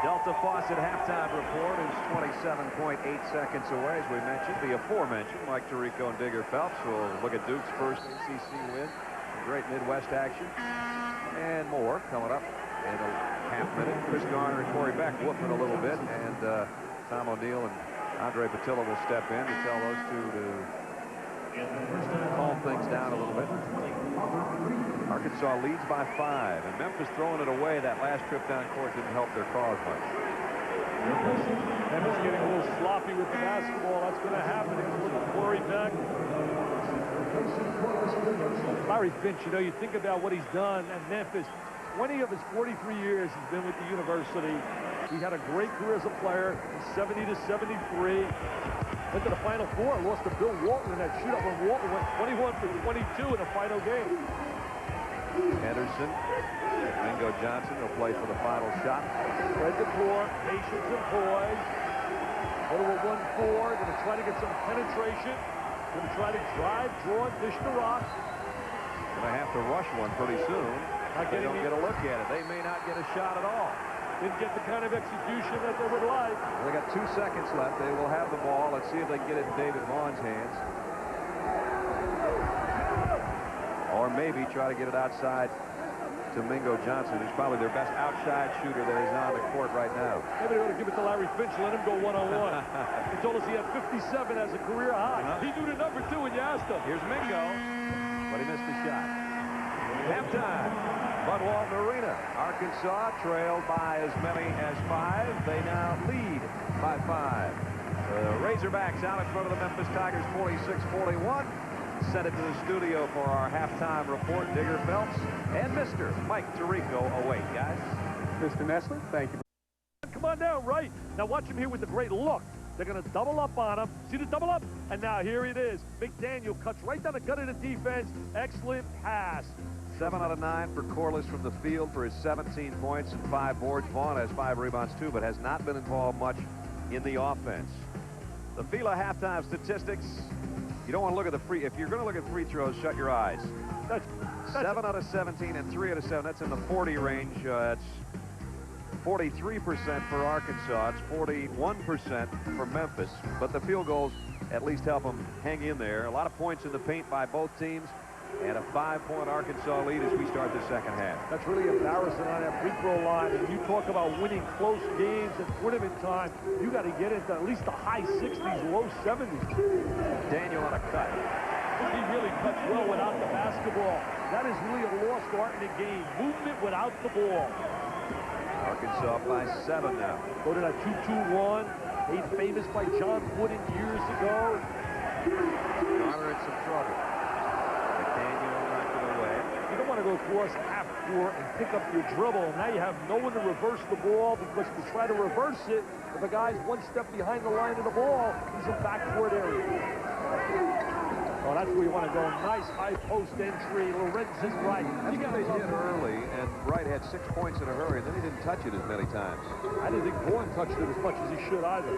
Delta Faucet halftime report is 27.8 seconds away, as we mentioned. The aforementioned Mike Tirico and Digger Phelps will look at Duke's first ACC win. Some great Midwest action and more coming up in a half minute. Chris Garner and Corey Beck whooping a little bit, and Tom O'Neill and Andre Patillo will step in to tell those two to calm things down a little bit. Arkansas leads by 5, and Memphis throwing it away. That last trip down court didn't help their cause much. Memphis getting a little sloppy with the basketball. That's going to happen. He's looking for Corey Beck. Larry Finch, you know, you think about what he's done at Memphis. 20 of his 43 years he's been with the university. He had a great career as a player, 70 to 73. Went to the Final Four, lost to Bill Walton in that shootout when Walton went 21 for 22 in the final game. Henderson, Mingo Johnson will play for the final shot. Spread the floor, patience and poise. Go to a 1-4, going to try to get some penetration. Going to try to drive, draw, and dish the rock. Going to have to rush one pretty soon. They don't get a look at it. They may not get a shot at all. Didn't get the kind of execution that they would like. They got 2 seconds left. They will have the ball. Let's see if they can get it in David Vaughn's hands. Or maybe try to get it outside to Mingo Johnson, who's probably their best outside shooter that is on the court right now. Maybe they ought to give it to Larry Finch, let him go one-on-one. He told us he had 57 as a career high. He knew the number 2 when you asked him. Here's Mingo, but he missed the shot. Halftime, Bud Walton Arena. Arkansas trailed by as many as 5. They now lead by 5. The Razorbacks out in front of the Memphis Tigers, 46-41. Send it to the studio for our halftime report. Digger Phelps and Mr. Mike Tirico away, guys. Mr. Nessler, thank you. Come on down, right. Now watch him here with the great look. They're going to double up on him. See the double up? And now here it is. McDaniel cuts right down the gut of the defense. Excellent pass. 7 out of 9 for Corliss from the field for his 17 points and 5 boards. Vaughn has 5 rebounds too, but has not been involved much in the offense. The Fila halftime statistics. You don't want to look at the free. If you're going to look at free throws, shut your eyes. That's 7 out of 17 and 3 out of 7. That's in the 40 range. It's 43% for Arkansas. It's 41% for Memphis. But the field goals at least help them hang in there. A lot of points in the paint by both teams. And a 5-point Arkansas lead as we start the second half. That's really embarrassing on that free throw line. And you talk about winning close games at tournament time, you got to get into at least the high 60s, low 70s. Daniel on a cut. He really cuts well without the basketball. That is really a lost art in the game. Movement without the ball. Arkansas by 7 now. Go to that 2-2-1. Made famous by John Wooden years ago. Garner in some trouble. You don't want to go across half court and pick up your dribble. Now you have no one to reverse the ball, because if you try to reverse it, if a guy's 1 step behind the line of the ball, he's in backcourt area. Oh, that's where you want to go. Nice high post entry. Lorenz is right. That's what they did early, and Wright had 6 points in a hurry, and then he didn't touch it as many times. I didn't think Vaughn touched it as much as he should either.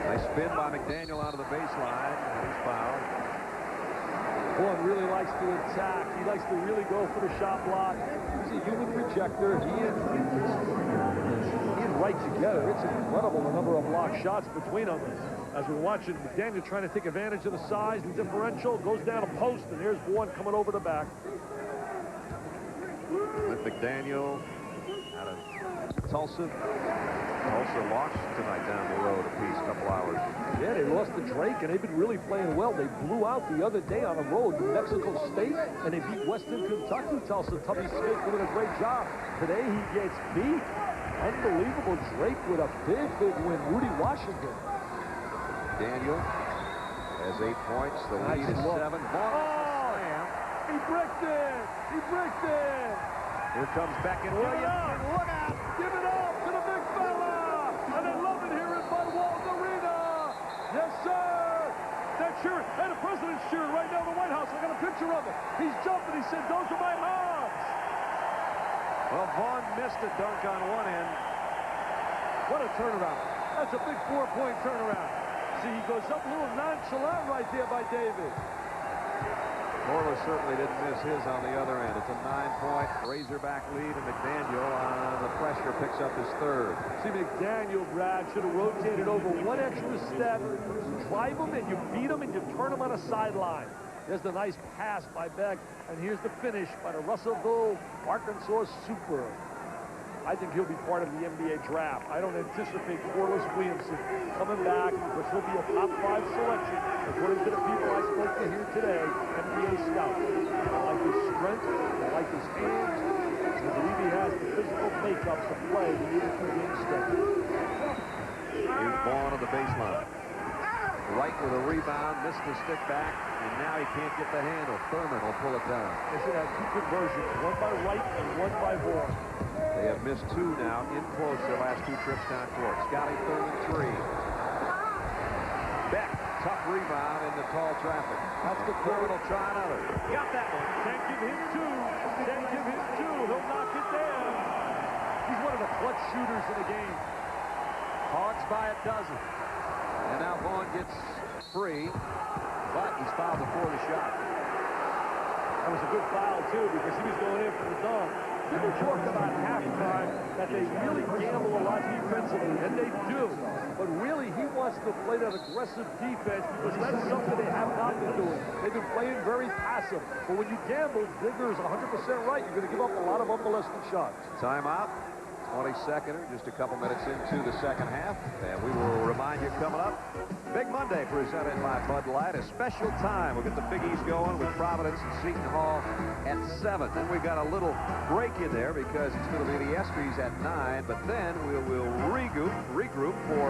Nice spin by McDaniel out of the baseline, and he's fouled. Vaughn really likes to attack. He likes to really go for the shot block. He's a human rejector. He and Wright together. It's incredible the number of blocked shots between them. As we're watching McDaniel trying to take advantage of the size, the differential, goes down a post, and there's Vaughn coming over the back. With McDaniel out of Tulsa. Tulsa lost tonight down the road a piece, a couple hours. Yeah, they lost to Drake, and they've been really playing well. They blew out the other day on the road, New Mexico State, and they beat Western Kentucky. Tulsa, Tubby Smith doing a great job. Today he gets beat. Unbelievable. Drake with a big win. Rudy Washington. Daniel has 8 points. The lead is 7. Oh, he bricked it. He bricked it. Here comes Beckett Williams. Look out. Give it up to the big fella. And they love it here in Bud Walton Arena. Yes, sir. They're cheering. Hey, the president's cheering right now in the White House. I got a picture of him. He's jumping. He said, those are my hogs. Well, Vaughn missed a dunk on one end. What a turnaround. That's a big 4-point turnaround. See, he goes up a little nonchalant right there by David. Corliss certainly didn't miss his on the other end. It's a 9-point Razorback lead, and McDaniel on the pressure picks up his third. See, McDaniel, Brad, should have rotated over one extra step. You drive him, and you beat him, and you turn him on a sideline. There's the nice pass by Beck, and here's the finish by the Russellville, Arkansas Super. I think he'll be part of the NBA draft. I don't anticipate Corliss Williamson coming back because he'll be a top 5 selection, according to the people I spoke to here today, NBA scouts. I like his strength. I like his hands. I believe he has the physical makeup to play the 82-game schedule. Here's Vaughn on the baseline. Wright with a rebound, missed the stick back, and now he can't get the handle. Thurman will pull it down. They should have 2 conversions, one by Wright and one by Vaughn. They have missed 2 now in close their last 2 trips down court. Scotty Thurman 3. Beck, tough rebound in the tall traffic. That's the Thurman will try another. Got that one. Can't give him 2. Can't give him 2. He'll knock it down. He's one of the clutch shooters in the game. Hogs by a dozen. And now Vaughn gets free, but he's fouled before the shot. That was a good foul, too, because he was going in for the dunk. People talk about halftime that they really gamble a lot defensively, and they do. But really, he wants to play that aggressive defense because that's something they have not been doing. They've been playing very passive. But when you gamble, Digger is 100% right. You're going to give up a lot of unmolested shots. Timeout. 22nd, just a couple minutes into the second half. And we will remind you coming up, Big Monday presented by Bud Light. A special time. We'll get the Big East going with Providence and Seton Hall at 7. Then we've got a little break in there because it's going to be the ESPYs at 9. But then we'll regroup for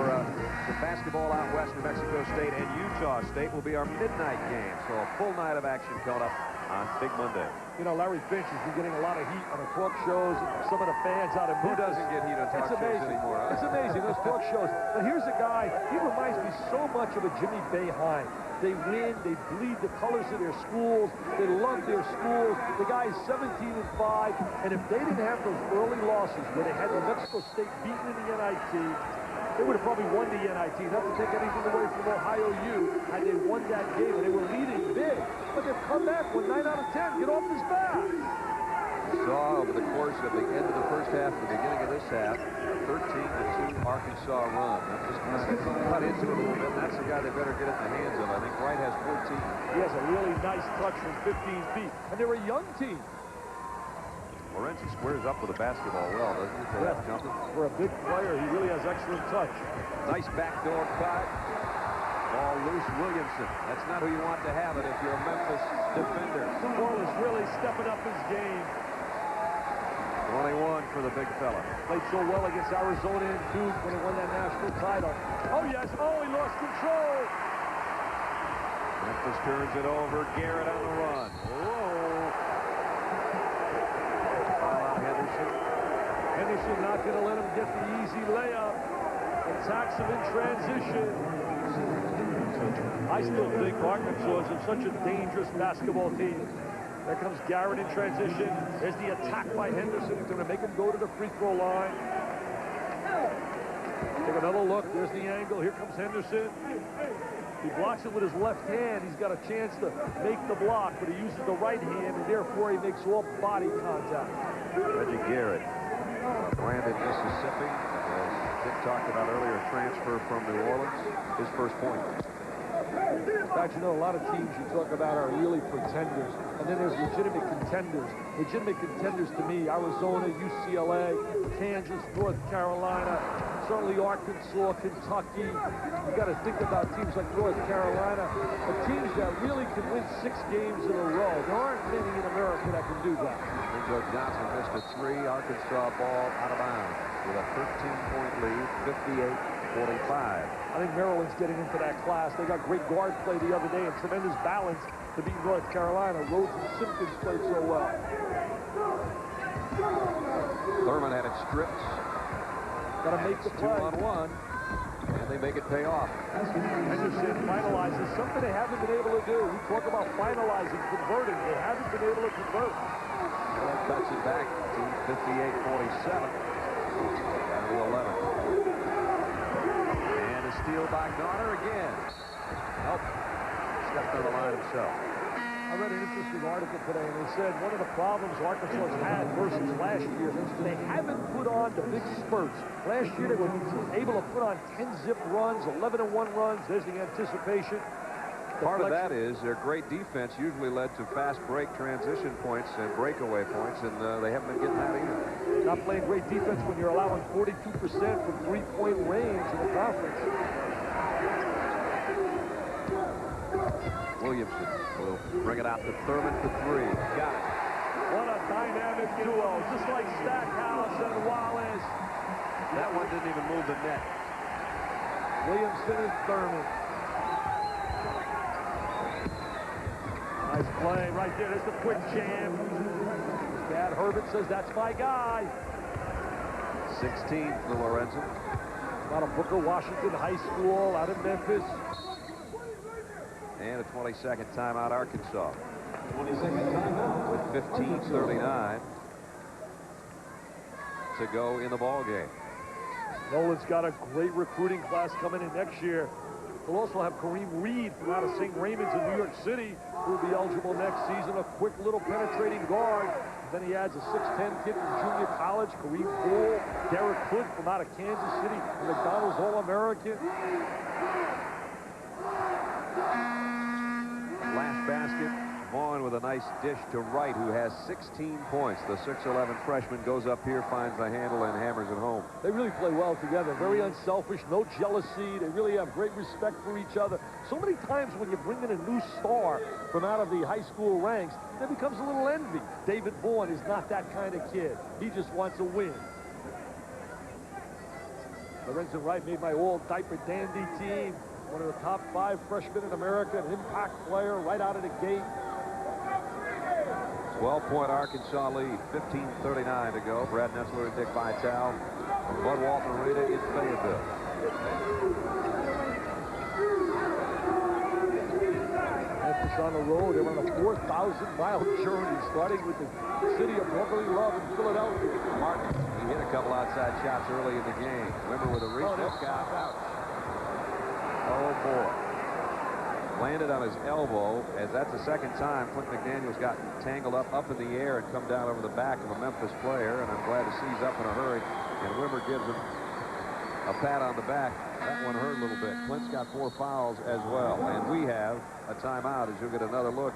the basketball out west. New Mexico State and Utah State will be our midnight game. So a full night of action coming up on Big Monday. You know, Larry Finch has been getting a lot of heat on the talk shows. Some of the fans out of Memphis. Who doesn't get heat on talk shows anymore? It's amazing, those talk shows. But here's a guy, he reminds me so much of a Jimmy Boeheim. They win, they bleed the colors of their schools, they love their schools. The guy is 17-5, and if they didn't have those early losses where they had New Mexico State beaten in the NIT, they would have probably won the NIT. Not to take anything away from Ohio U had they won that game, and they were leading big. But they've come back with 9 out of 10. Get off his back. Saw over the course of the end of the first half and the beginning of this half, 13-2 Arkansas run. Just cut into it a little bit. That's the guy they better get in the hands of. I think Wright has 14. He has a really nice touch from 15 feet. And they're a young team. Morency squares up with the basketball well, doesn't he? For that jumper. For a big player, he really has excellent touch. Nice backdoor cut. Ball loose. Williamson. That's not who you want to have it if you're a Memphis defender. Corliss really stepping up his game. 21 for the big fella. Played so well against Arizona and Duke when he won that national title. Oh, yes. Oh, he lost control. Memphis turns it over. Garrett on the run. Whoa. Henderson not going to let him get the easy layup. Attacks him in transition. I still think Arkansas is such a dangerous basketball team. There comes Garrett in transition. There's the attack by Henderson. He's going to make him go to the free throw line. Take another look. There's the angle. Here comes Henderson. He blocks it with his left hand. He's got a chance to make the block, but he uses the right hand, and therefore he makes all body contact. Reggie Garrett, Brandon, Mississippi. As Dick talked about earlier, a transfer from New Orleans. His first point. In fact, you know, a lot of teams you talk about are really pretenders, and then there's legitimate contenders. Legitimate contenders to me, Arizona, UCLA, Kansas, North Carolina, certainly Arkansas, Kentucky. You got to think about teams like North Carolina, the teams that really can win 6 games in a row. There aren't many in America that can do that. Mingo Johnson missed a 3. Arkansas ball out of bounds with a 13-point lead, 58-45. I think Maryland's getting into that class. They got great guard play the other day and tremendous balance to beat North Carolina. Rhodes and Simpkins played so well. Thurman had it stripped. Got to make the play. 2-on-1, and they make it pay off. Henderson finalizes something they haven't been able to do. We talk about finalizing, converting. They haven't been able to convert. Well, cuts it back to 58-47. Down to 11. And a steal by Garner again. Nope. Stepped on the line himself. I read an interesting article today, and they said one of the problems Arkansas has had versus last year, they haven't put on the big spurts. Last year, they were able to put on 10-zip runs, 11-1 runs. There's the anticipation. Part of that is their great defense usually led to fast break transition points and breakaway points, and they haven't been getting that either. Not playing great defense when you're allowing 42% from three-point range in the conference. Williamson will bring it out to Thurman for 3. Got it. What a dynamic duo, just like Stackhouse and Wallace. That one didn't even move the net. Williamson and Thurman. Nice play right there. There's the quick jam. Dad Herbert says, that's my guy. 16 for Lorenzen. Out of Booker Washington High School, out of Memphis. And a 22nd timeout, Arkansas. 22nd timeout. With 15:39 to go in the ball game. Nolan's got a great recruiting class coming in next year. We'll also have Kareem Reed from out of St. Raymond's in New York City, who will be eligible next season. A quick little penetrating guard. Then he adds a 6'10" kid from junior college, Kareem Poole, Derek Hood from out of Kansas City, a McDonald's All-American. Last basket, Vaughn with a nice dish to Wright, who has 16 points. The 6'11" freshman goes up here, finds the handle, and hammers it home. They really play well together. Very unselfish, no jealousy. They really have great respect for each other. So many times when you bring in a new star from out of the high school ranks, there becomes a little envy. David Vaughn is not that kind of kid. He just wants to win. Lorenzen Wright made my all-diaper dandy team. One of the top 5 freshmen in America, an impact player right out of the gate. 12-point Arkansas lead, 15:39 to go. Brad Nessler and Dick Vitale from Bud Walton Arena in Fayetteville. Memphis on the road. They're on a 4,000-mile journey, starting with the city of brotherly love in Philadelphia. Martin, he hit a couple outside shots early in the game. Remember with a reach out. Oh, boy. Landed on his elbow, as that's the second time Clint McDaniel's gotten tangled up in the air and come down over the back of a Memphis player, and I'm glad to see he's up in a hurry, and Wimmer gives him a pat on the back. That one hurt a little bit. Clint's got 4 fouls as well, and we have a timeout as you'll get another look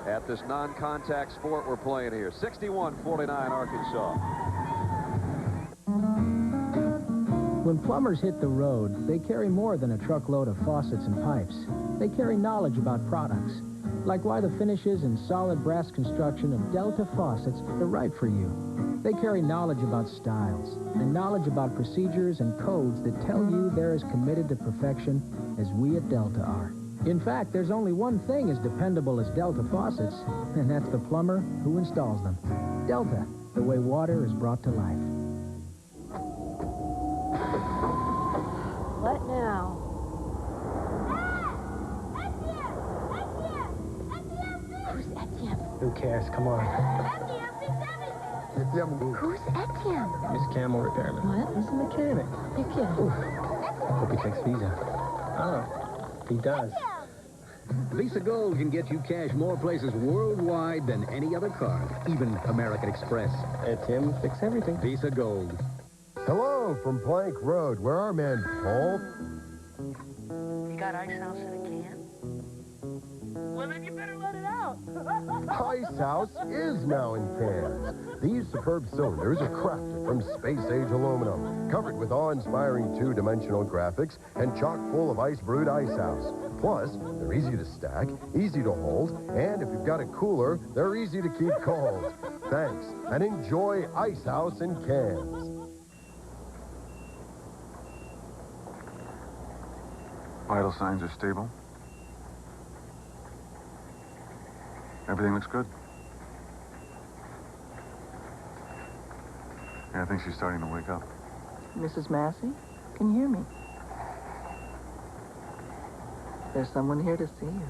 at this non-contact sport we're playing here. 61-49 Arkansas. When plumbers hit the road, they carry more than a truckload of faucets and pipes. They carry knowledge about products, like why the finishes and solid brass construction of Delta faucets are right for you. They carry knowledge about styles and knowledge about procedures and codes that tell you they're as committed to perfection as we at Delta are. In fact, there's only one thing as dependable as Delta faucets, and that's the plumber who installs them. Delta, the way water is brought to life. What now? Who's Etienne? Who cares? Come on. Who's Etienne? It's camel repairman. What? He's a mechanic. You're kidding. Hope he takes visa. Oh. He does. Visa Gold can get you cash more places worldwide than any other card, even American Express. It's him. Fix everything. Visa Gold. Hello from Plank Road, where our man Paul... You got Ice House in a can? Well, then you better let it out. Ice House is now in cans. These superb cylinders are crafted from space-age aluminum, covered with awe-inspiring two-dimensional graphics, and chock full of ice-brewed Ice House. Plus, they're easy to stack, easy to hold, and if you've got a cooler, they're easy to keep cold. Thanks, and enjoy Ice House in cans. Vital signs are stable. Everything looks good. Yeah, I think she's starting to wake up. Mrs. Massey, can you hear me? There's someone here to see you.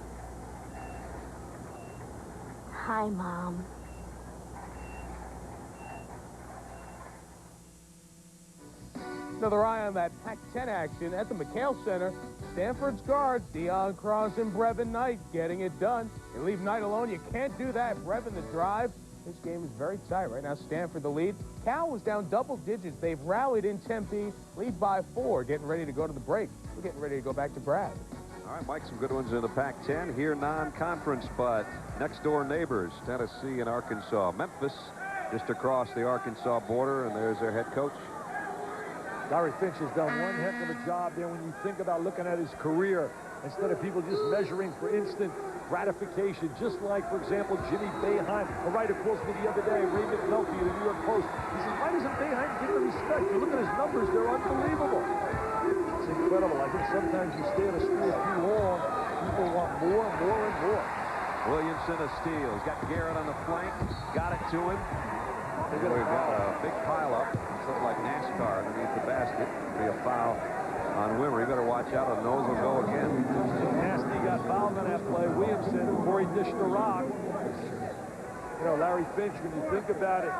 Hi, Mom. Another eye on that Pac-10 action at the McHale Center. Stanford's guards, Deion Cross and Brevin Knight, getting it done. You leave Knight alone, you can't do that. Brevin the drive. This game is very tight right now. Stanford the lead. Cal was down double digits. They've rallied in Tempe, lead by 4, getting ready to go to the break. We're getting ready to go back to Brad. All right, Mike, some good ones in the Pac-10. Here, non-conference, but next-door neighbors, Tennessee and Arkansas. Memphis, just across the Arkansas border, and there's their head coach. Larry Finch has done one heck of a job there when you think about looking at his career instead of people just measuring for instant gratification, just like, for example, Jimmy Boeheim. A writer calls me the other day, Ray McNulty of the New York Post. He says, why doesn't Boeheim get the respect? You look at his numbers, they're unbelievable. It's incredible. I think sometimes you stay at a school too long, people want more and more and more. Williamson, a steal. He's got Garrett on the flank, got it to him. We've got a big pile-up, something like NASCAR underneath the basket. Be a foul on Wimmer. You better watch out, or Nose will go again. Nasty got fouled on that play. Williamson, before he dished the rock. You know, Larry Finch, when you think about it,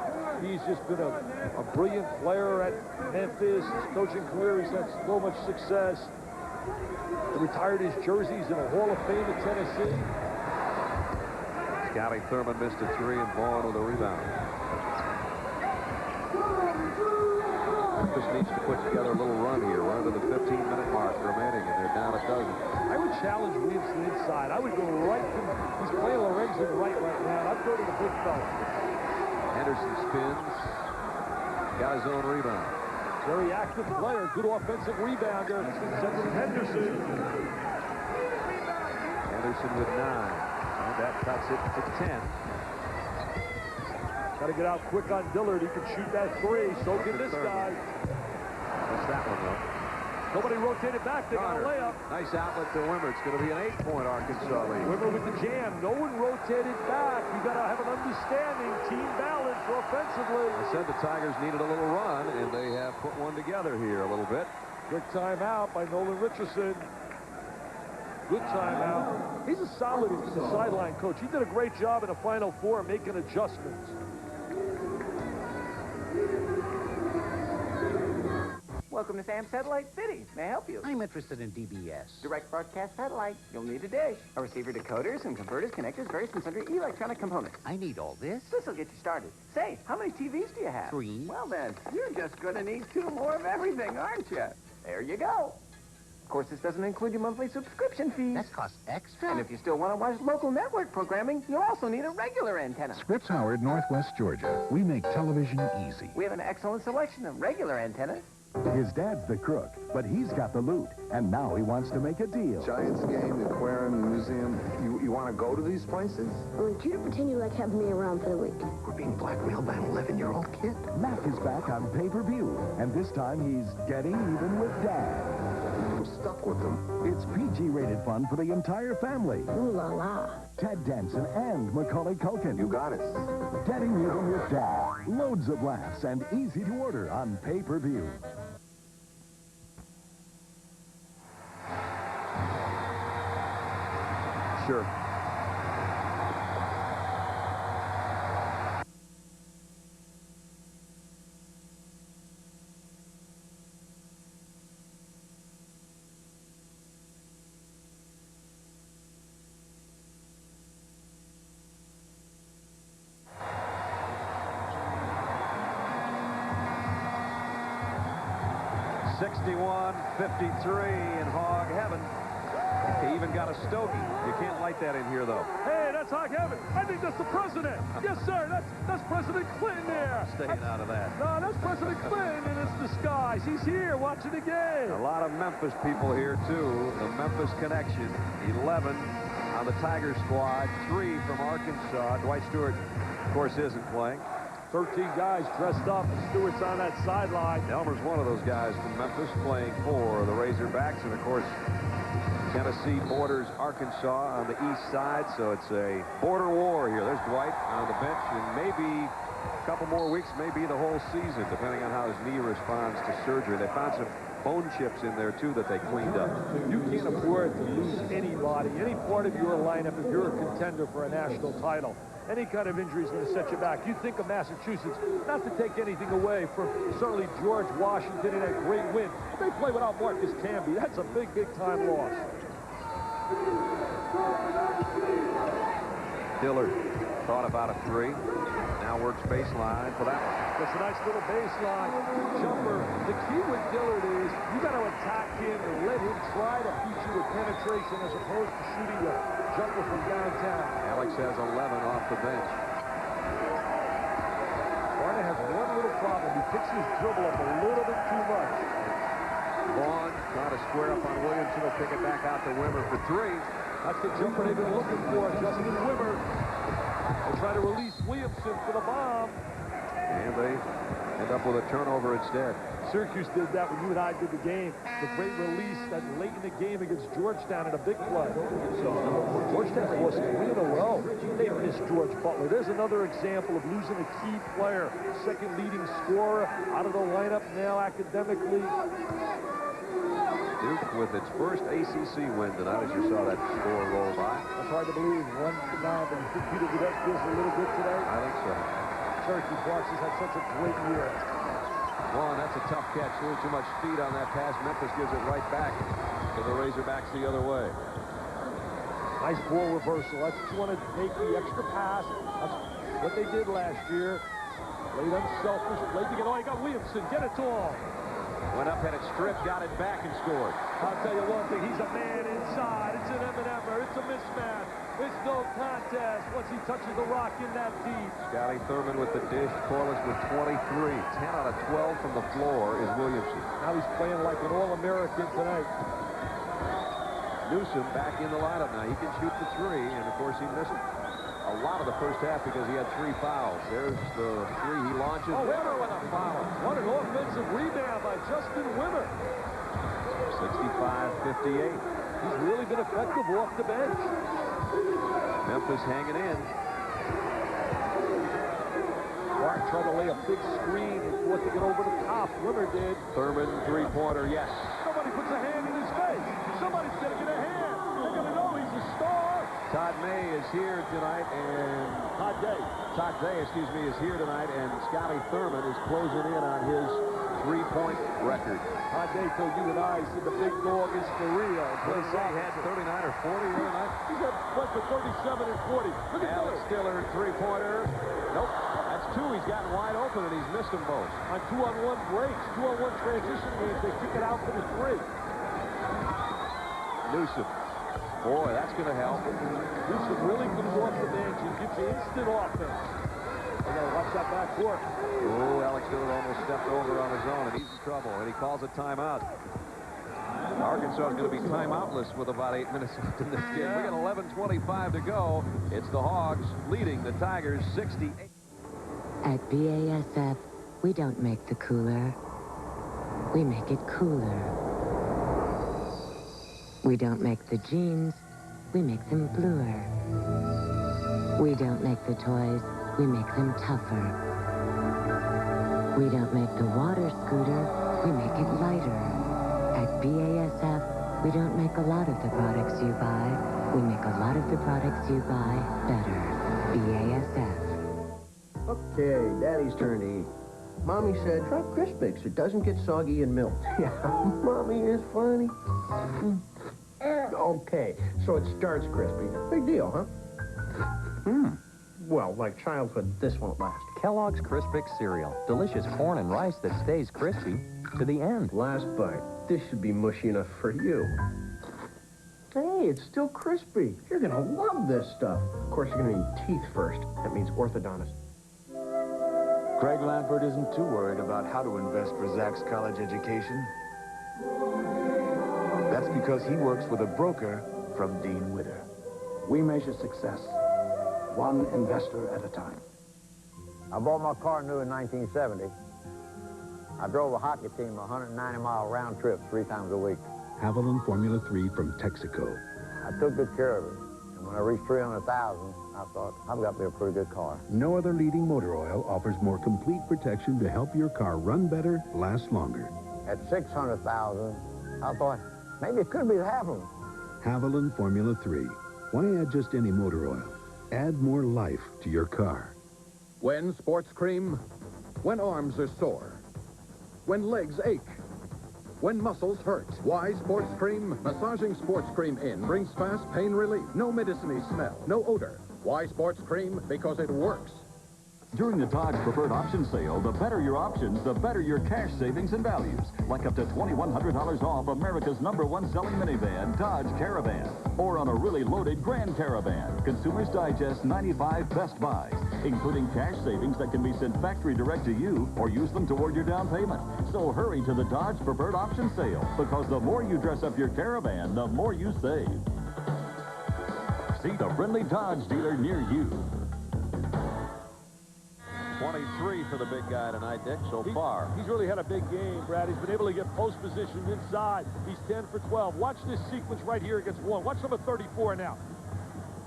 he's just been a brilliant player at Memphis. His coaching career, he's had so much success. He retired his jerseys in a Hall of Fame at Tennessee. Scotty Thurman missed a 3 and Vaughn with a rebound. Memphis needs to put together a little run here. Run to the 15-minute mark remaining, and they're down a dozen. I would challenge Williamson inside. I would go right to him. He's playing Lorenzen right now. I'd go to the big fella. Henderson spins. Got his own rebound. Very active player. Good offensive rebounder. Cedric Henderson. Henderson with 9. And that cuts it to 10. Got to get out quick on Dillard. He can shoot that 3. So can this guy. Missed that one, though. Nobody rotated back. They got a layup. Nice outlet to Wimmer. It's going to be an 8-point Arkansas lead. Wimmer with the jam. No one rotated back. You got to have an understanding, team balance offensively. I said the Tigers needed a little run, and they have put one together here a little bit. Good timeout by Nolan Richardson. Good timeout. He's a solid sideline coach. He did a great job in the Final Four making adjustments. Welcome to Sam's Satellite City. May I help you? I'm interested in DBS. Direct broadcast satellite. You'll need a dish, a receiver decoder, some converters, connectors, various and sundry electronic components. I need all this. This'll get you started. Say, how many TVs do you have? 3. Well then, you're just gonna need 2 more of everything, aren't you? There you go. Of course, this doesn't include your monthly subscription fees. That costs extra. And if you still want to watch local network programming, you'll also need a regular antenna. Scripps Howard, Northwest Georgia. We make television easy. We have an excellent selection of regular antennas. His dad's the crook, but he's got the loot, and now he wants to make a deal. Giants game, the aquarium, the museum. You want to go to these places? I want you to pretend you like having me around for the week. We're being blackmailed by an 11-year-old kid. Mac is back on pay-per-view, and this time he's getting even with Dad. I'm stuck with them. It's PG-rated fun for the entire family. Ooh la la. Ted Danson and Macaulay Culkin. You got it. Getting even with Dad. Loads of laughs and easy to order on pay-per-view. Sure. 61-53 in hog heaven. He even got a stogie. You can't light that in here, though. Hey, that's hog heaven. I think that's the president. Yes, sir. That's President Clinton there. Staying out of that. No, that's President Clinton in his disguise. He's here watching the game. A lot of Memphis people here, too. The Memphis connection. 11 on the Tiger squad. 3 from Arkansas. Dwight Stewart, of course, isn't playing. 13 guys dressed up. Stewart's on that sideline. Elmer's one of those guys from Memphis playing for the Razorbacks. And, of course, Tennessee borders Arkansas on the east side, so it's a border war here. There's Dwight on the bench, and maybe a couple more weeks, maybe the whole season, depending on how his knee responds to surgery. They found some bone chips in there, too, that they cleaned up. You can't afford to lose anybody, any part of your lineup if you're a contender for a national title. Any kind of injury is going to set you back. You think of Massachusetts, not to take anything away from certainly George Washington in a great win. They play without Marcus Camby. That's a big, big-time loss. Dillard thought about a 3. Now works baseline for that one. That's a nice little baseline jumper. The key with Dillard is you got to attack him and let him try to beat you with penetration as opposed to shooting a jumper from downtown. Alex has 11 off the bench. Barnett has one little problem. He picks his dribble up a little bit too much. Vaughn trying to square up on Williamson. Will pick it back out to Wimmer for 3. That's the jumper they've been looking for. Justin Wimmer. They try to release Williamson for the bomb. And they end up with a turnover instead. Syracuse did that when you and I did the game. The great release that late in the game against Georgetown in a big play. So Georgetown lost 3 in a row. They missed George Butler. There's another example of losing a key player. Second leading scorer out of the lineup now academically. Duke with its first ACC win tonight, as you saw that score roll by. That's hard to believe. 1-9, but you think Peter Goudet feels a little good today? I think so. Syracuse Bucks has had such a great year. Vaughn, that's a tough catch. A little too much speed on that pass. Memphis gives it right back to the Razorbacks the other way. Nice ball reversal. That's what you want to take the extra pass. That's what they did last year. Played unselfish. Played to get. Oh, he got Williamson. Get it to him. Went up, had it stripped, got it back, and scored. I'll tell you one thing. He's a man inside. It's an M&M'er. It's a mismatch. It's no contest once he touches the rock in that deep. Scotty Thurman with the dish. Corliss with 23. 10 out of 12 from the floor is Williamson. Now he's playing like an All-American tonight. Newsom back in the lineup now. He can shoot the 3, and of course he missed a lot of the first half because he had 3 fouls. There's the 3 he launches. Oh, Wimmer with a foul. What an offensive rebound by Justin Wimmer. 65-58. He's really been effective off the bench. Memphis hanging in. Martin tried to lay a big screen and forced to get over the top. Wimmer did. Thurman, 3-pointer, yes. Somebody puts a hand in his face. Somebody's going to get a hand. They're going to know he's a star. Todd May is here tonight, and Todd Day, excuse me, is here tonight, and Scotty Thurman is closing in on his 3-point record. Todd Day told you and I, he said the big dog is for real. They say he had 39 or 40 the other night. He's had went for 37 and 40. Look at Alex Dillard, 3-pointer. Nope, that's 2. He's gotten wide open, and he's missed them both. On 2-on-1 breaks, 2-on-1 transition games, they kick it out for the 3. Newsom. Boy, that's going to help. Newsom really comes off the bench and gives you instant offense. They got to watch that back court. Oh, Alex Dillard almost stepped over on his own, and he's in trouble, and he calls a timeout. Arkansas is going to be timeoutless with about 8 minutes left in this game. We got 11:25 to go. It's the Hogs leading the Tigers 68. At BASF, we don't make the cooler. We make it cooler. We don't make the jeans, we make them bluer. We don't make the toys, we make them tougher. We don't make the water scooter, we make it lighter. At BASF, we don't make a lot of the products you buy, we make a lot of the products you buy better. BASF. Okay, Daddy's turn to eat. Mommy said, try Crispix. It doesn't get soggy in milk. Yeah, Mommy is funny. Okay, so it starts crispy. Big deal, huh? Well, like childhood, this won't last. Kellogg's Crispix cereal. Delicious corn and rice that stays crispy. to the end. Last bite. This should be mushy enough for you. Hey, it's still crispy. You're gonna love this stuff. Of course, you're gonna need teeth first. That means orthodontist. Craig Lampert isn't too worried about how to invest for Zach's college education. That's because he works with a broker from Dean Witter. We measure success one investor at a time. I bought my car new in 1970. I drove a hockey team a 190-mile round trip 3 times a week. Haviland Formula 3 from Texaco. I took good care of it. And when I reached 300,000, I thought, I've got me a pretty good car. No other leading motor oil offers more complete protection to help your car run better, last longer. At 600,000, I thought, maybe it could be the Haviland. Haviland Formula 3. Why add just any motor oil? Add more life to your car. When sports cream? When arms are sore? When legs ache? When muscles hurt? Why sports cream? Massaging sports cream in brings fast pain relief. No medicine-y smell, no odor. Why sports cream? Because it works. During the Dodge Preferred Option Sale, the better your options, the better your cash savings and values. Like up to $2,100 off America's #1 selling minivan, Dodge Caravan. Or on a really loaded Grand Caravan. Consumers Digest 95 Best Buys, including cash savings that can be sent factory direct to you or use them toward your down payment. So hurry to the Dodge Preferred Option Sale, because the more you dress up your Caravan, the more you save. See the friendly Dodge dealer near you. 23 for the big guy tonight, Dick, so far. He's really had a big game, Brad. He's been able to get post position inside. He's 10 for 12. Watch this sequence right here against Warren. Watch number 34 now.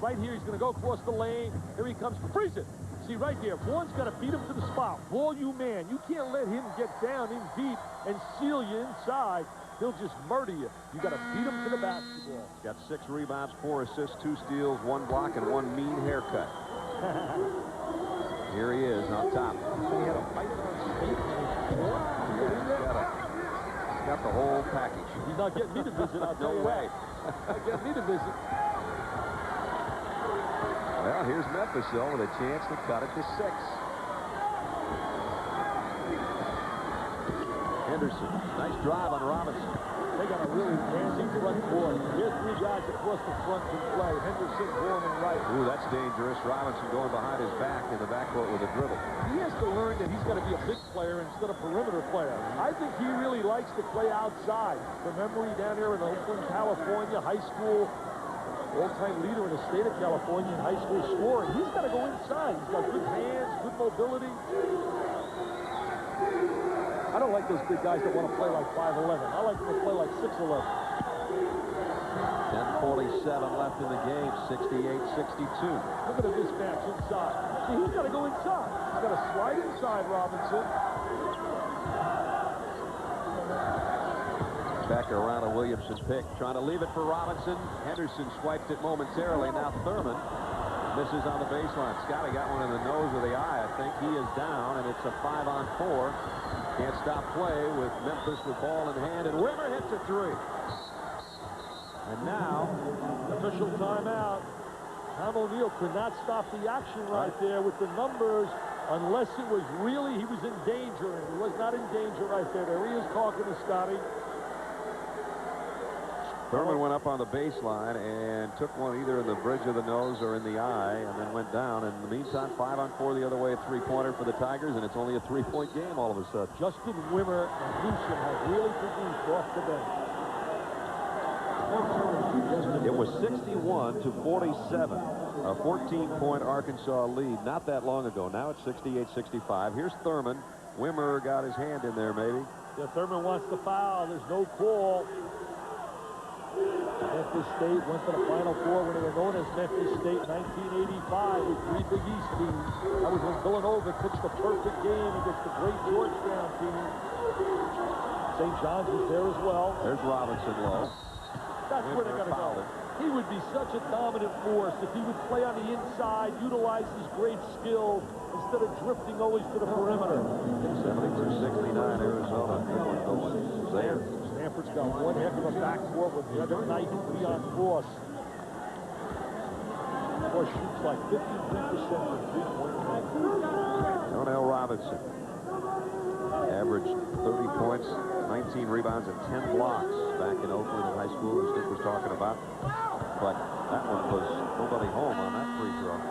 Right here, he's going to go across the lane. Here he comes. Freeze it. See, right there, Vaughn's got to beat him to the spot. Ball you man. You can't let him get down in deep and seal you inside. He'll just murder you. You got to beat him to the basketball. Got 6 rebounds, 4 assists, 2 steals, 1 block, and 1 mean haircut. Here he is on top. He had a fight on state. He's got the whole package. He's not getting me to visit, I'll tell you way. Not getting me to visit. Well, here's Memphis, though, with a chance to cut it to 6. Henderson, nice drive on Robinson. They got a really dancing front court. Here's 3 guys across the front can play. Henderson, Vaughan, and Wright. Ooh, that's dangerous. Robinson going behind his back in the backcourt with a dribble. He has to learn that he's got to be a big player instead of perimeter player. I think he really likes to play outside. Remember, he down here in Oakland, California, high school, all-time leader in the state of California in high school scoring. He's got to go inside. He's got good hands, good mobility. I don't like those big guys that want to play like 5'11". I like them to play like 6'11". 10:47 left in the game, 68-62. Look at the mismatch inside. See, he's got to go inside. He's got to slide inside, Robinson. Back around a Williamson pick, trying to leave it for Robinson. Henderson swiped it momentarily. Now Thurman misses on the baseline. Scotty got one in the nose or the eye. I think he is down, and it's a 5-on-4. Can't stop play with Memphis with ball in hand, and Wimmer hits a 3. And now, official timeout. Tom O'Neill could not stop the action right there with the numbers unless it was really he was in danger, and he was not in danger right there. There he is talking to Scotty. Thurman went up on the baseline and took one either in the bridge of the nose or in the eye, and then went down. And in the meantime, 5-on-4 the other way, a 3-pointer for the Tigers, and it's only a 3-point game all of a sudden. Justin Wimmer and Newsom have really produced off the bench. It was 61-47, a 14-point Arkansas lead not that long ago. Now it's 68-65. Here's Thurman. Wimmer got his hand in there, maybe. Yeah, Thurman wants the foul. There's no call. Memphis State went to the Final Four when they were known as Memphis State in 1985 with 3 Big East teams. That was when Villanova pitched a perfect game against the great Georgetown team. St. John's was there as well. There's Robinson low. That's where they're going to go. He would be such a dominant force if he would play on the inside, utilize his great skills instead of drifting always to the perimeter. 70-69 Arizona. Stanford's got one heck of a backcourt with the other night, Leon Cross. Cross shoots like 53% from three-point range. Donnell Robinson averaged 30 points, 19 rebounds and 10 blocks back in Oakland in high school, as Dick was talking about. But that one was nobody home on that free throw.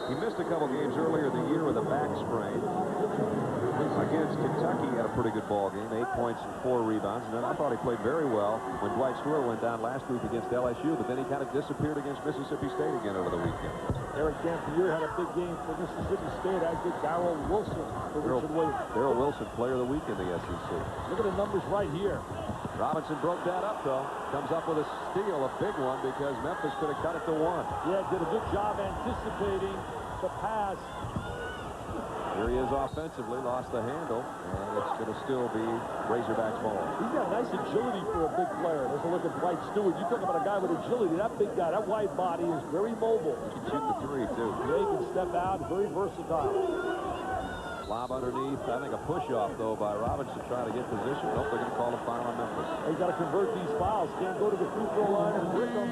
He missed a couple games earlier in the year with a back sprain. Against Kentucky, he had a pretty good ball game, 8 points and 4 rebounds. And then I thought he played very well when Dwight Stewart went down last week against LSU, but then he kind of disappeared against Mississippi State again over the weekend. Eric Dampier had a big game for Mississippi State, as did Darrell Wilson for Richard Williams. Darrell Wilson, player of the week in the SEC. Look at the numbers right here. Robinson broke that up, though. Comes up with a steal, a big one, because Memphis could have cut it to 1. Yeah, did a good job anticipating the pass. Here he is offensively, lost the handle, and it's going to still be Razorbacks ball. He's got nice agility for a big player. There's a look at Dwight Stewart. You talk about a guy with agility. That big guy, that wide body is very mobile. He can shoot the 3, too. Yeah, he can step out. Very versatile. Lob underneath. I think a push-off, though, by Robinson trying to get position. Nope, they're going to call a foul on Memphis. He's got to convert these fouls. Can't go to the free throw line and break them.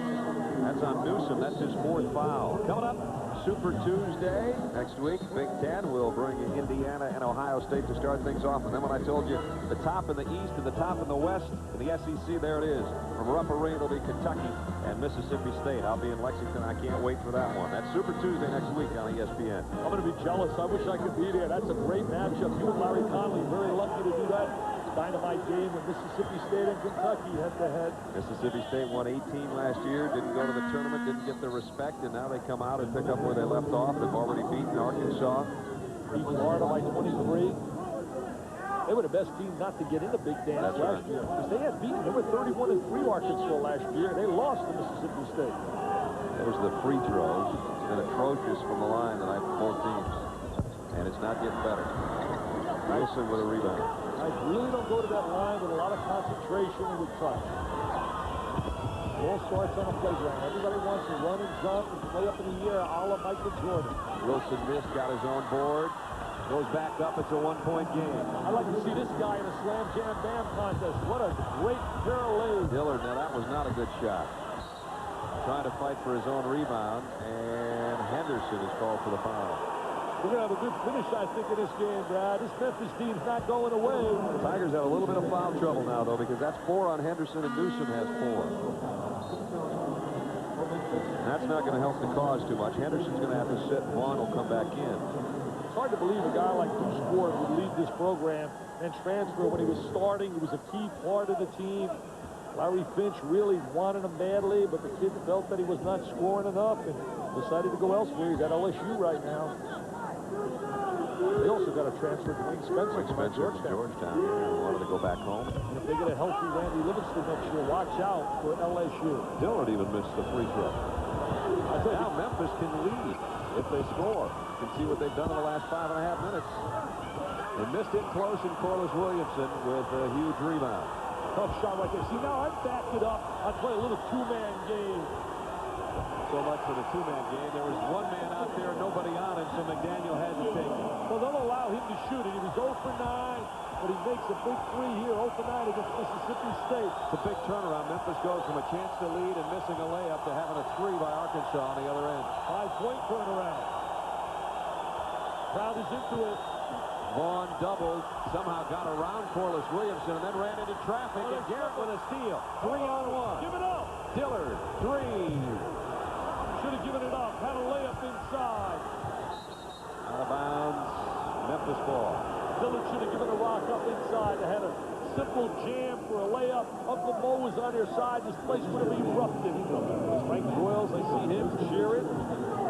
That's on Newsom. That's his 4th foul. Coming up, Super Tuesday next week. Big Ten will bring Indiana and Ohio State to start things off. And then when I told you the top in the East and the top in the West, in the SEC, there it is. From Rough Arena, it'll be Kentucky and Mississippi State. I'll be in Lexington. I can't wait for that one. That's Super Tuesday next week on ESPN. I'm going to be jealous. I wish I could be there. That's a great matchup. You and Larry Conley, very lucky to do that. Dynamite game with Mississippi State and Kentucky head-to-head. Mississippi State won 18 last year, didn't go to the tournament, didn't get the respect, and now they come out and pick up where they left off. They've already beaten Arkansas. Beat Florida by 23. They were the best team not to get in the Big Dance last year. Because they had beaten, they were 31-3 Arkansas last year. They lost to Mississippi State. There's the free throws. It's been atrocious from the line tonight for both teams. And it's not getting better. Wilson with a rebound. I really don't go to that line with a lot of concentration and with trust. It all starts on a playground. Everybody wants to run and jump and play up in the air a la Michael Jordan. Wilson missed, got his own board. Goes back up. It's a 1-point game. I'd like to see this guy in a slam jam bam contest. What a great parallel. Dillard, now that was not a good shot. Trying to fight for his own rebound, and Henderson is called for the foul. We're going to have a good finish, I think, in this game, Brad. This Memphis team's not going away. The Tigers have a little bit of foul trouble now, though, because that's 4 on Henderson, and Newsom has 4. That's not going to help the cause too much. Henderson's going to have to sit. Vaughn will come back in. It's hard to believe a guy like Deuce Ford would lead this program and transfer when he was starting. He was a key part of the team. Larry Finch really wanted him badly, but the kid felt that he was not scoring enough and decided to go elsewhere. He's at LSU right now. They also got a transfer to Wayne Spencer from Georgetown. He wanted to go back home. And if they get a healthy Randy Livingston next year, watch out for LSU. Dillard even missed the free throw. Now Memphis can lead if they score. You can see what they've done in the last 5.5 minutes. They missed it close, and Corliss Williamson with a huge rebound. Tough shot right there. See, now I've backed it up. I'd play a little two-man game. So much for the two-man game. There was one man out there, nobody on him, so McDaniel had to take it. Well, they'll allow him to shoot it. He was 0 for 9, but he makes a big 3 here, 0 for 9 against Mississippi State. It's a big turnaround. Memphis goes from a chance to lead and missing a layup to having a 3 by Arkansas on the other end. 5-point turnaround. Crowd is into it. Vaughn doubled, somehow got around Corliss Williamson, and then ran into traffic, and Garrett with a steal. 3-on-1. Give it up. Dillard, 3. Should have given it up. Had a layup inside. Out of bounds. Memphis ball. Dillard should have given a rock up inside. They had a simple jam for a layup. Uncle Mo was on their side. This place would have erupted. Frank Broyles, I see him cheer it.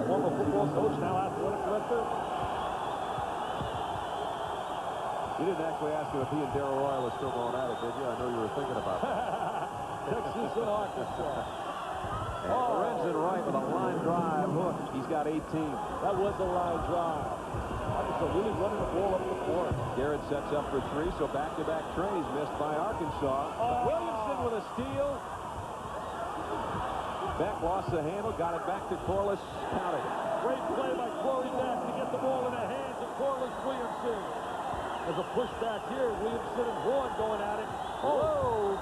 Former football coach, now athletic director. You didn't actually ask him if he and Darrell Royal are still going at it, did you? I know you were thinking about that. Texas and Arkansas. And Lorenzen Wright with a line drive hook. He's got 18. That was a line drive. Arkansas really running the ball up the court. Garrett sets up for 3, so back-to-back trays missed by Arkansas. Williamson with a steal. Beck lost the handle, got it back to Corliss. Counted. Great play by Corey Beck to get the ball in the hands of Corliss Williamson. There's a pushback here. Williamson and Vaughn going at it. Oh,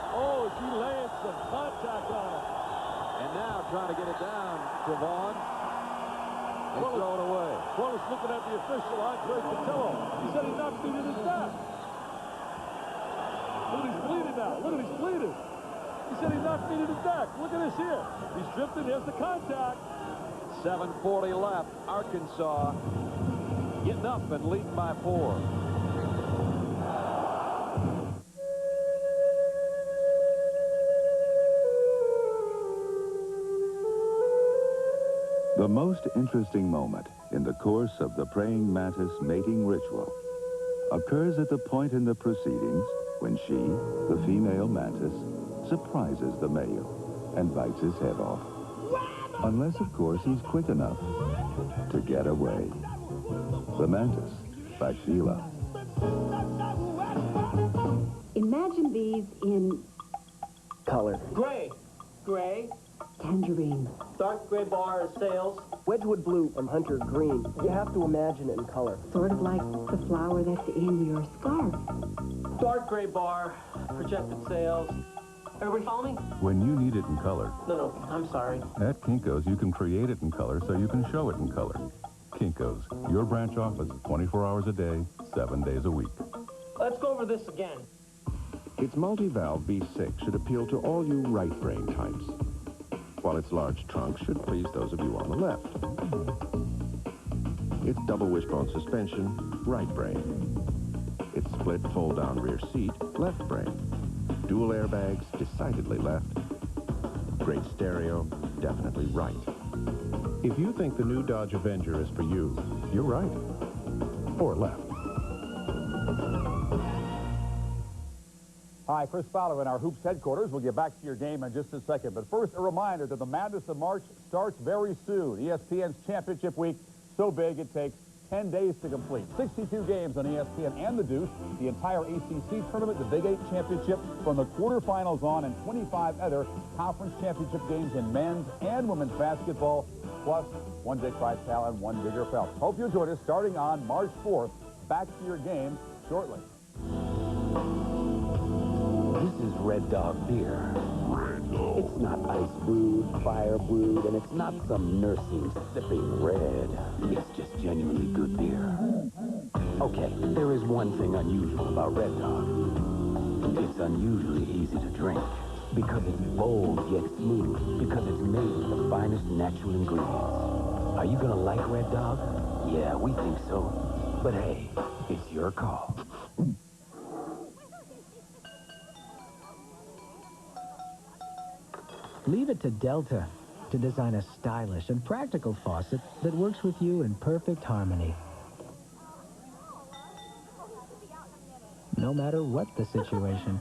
he landed some contact on him. And now trying to get it down to Vaughn. And throw it away. Corliss looking at the official, Andre Patillo. He said he knocked it in his back. Look at bleeding now. Look at him, he's bleeding. He said he knocked me to the deck. Look at this here. He's drifting. Here's the contact. 7:40 left. Arkansas getting up and leading by 4. The most interesting moment in the course of the praying mantis mating ritual occurs at the point in the proceedings when she, the female mantis, surprises the male and bites his head off. Unless, of course, he's quick enough to get away. The Mantis by Sheila. Imagine these in Color. Gray. Gray. tangerine. Dark gray bar is sails. Wedgwood blue and hunter green. You have to imagine it in color. Sort of like the flower that's in your scarf. Dark gray bar, projected sails. Everybody follow me? When you need it in color, No, I'm sorry. at Kinko's you can create it in color so you can show it in color. Kinko's, your branch office, 24 hours a day, 7 days a week. Let's go over this again. Its multi-valve V6 should appeal to all you right brain types, while its large trunk should please those of you on the left. Its double wishbone suspension, right brain. Its split fold-down rear seat, left brain. Dual airbags, decidedly left. Great stereo, definitely right. If you think the new Dodge Avenger is for you, you're right. Or left. Hi, Chris Fowler in our Hoops headquarters. We'll get back to your game in just a second. But first, a reminder that the Madness of March starts very soon. ESPN's Championship Week, so big it takes 10 days to complete. 62 games on ESPN and the Deuce, the entire ACC tournament, the Big 8 Championship from the quarterfinals on, and 25 other conference championship games in men's and women's basketball, plus one big prize pal and one bigger pal. Hope you'll join us starting on March 4th. Back to your game shortly. This is Red Dog beer. It's not ice brewed, fire brewed, and it's not some nursing sipping red. It's just genuinely good beer. Okay, there is one thing unusual about Red Dog. It's unusually easy to drink. Because it's bold yet smooth. Because it's made with the finest natural ingredients. Are you gonna like Red Dog? Yeah, we think so. But hey, it's your call. Leave it to Delta to design a stylish and practical faucet that works with you in perfect harmony. No matter what the situation.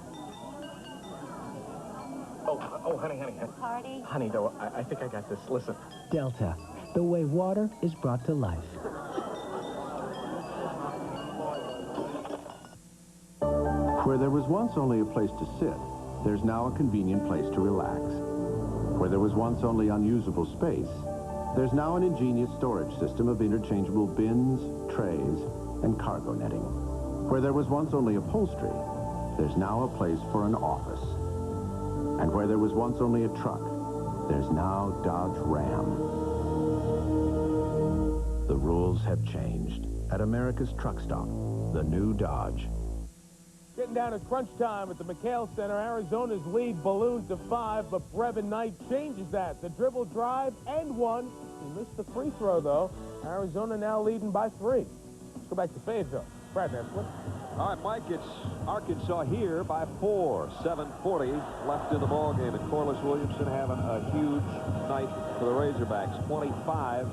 Oh, honey. Party? Honey, though, I think I got this. Listen. Delta, the way water is brought to life. Where there was once only a place to sit, there's now a convenient place to relax. Where there was once only unusable space, there's now an ingenious storage system of interchangeable bins, trays, and cargo netting. Where there was once only upholstery, there's now a place for an office. And where there was once only a truck, there's now Dodge Ram. The rules have changed. At America's truck stop, the new Dodge. Getting down to crunch time at the McHale Center. Arizona's lead ballooned to 5, but Brevin Knight changes that. The dribble drive and 1. He missed the free throw, though. Arizona now leading by 3. Let's go back to Fayetteville. Brad Nessler. All right, Mike, it's Arkansas here by 4. 7:40 left in the ball game, and Corliss Williamson having a huge night for the Razorbacks. 25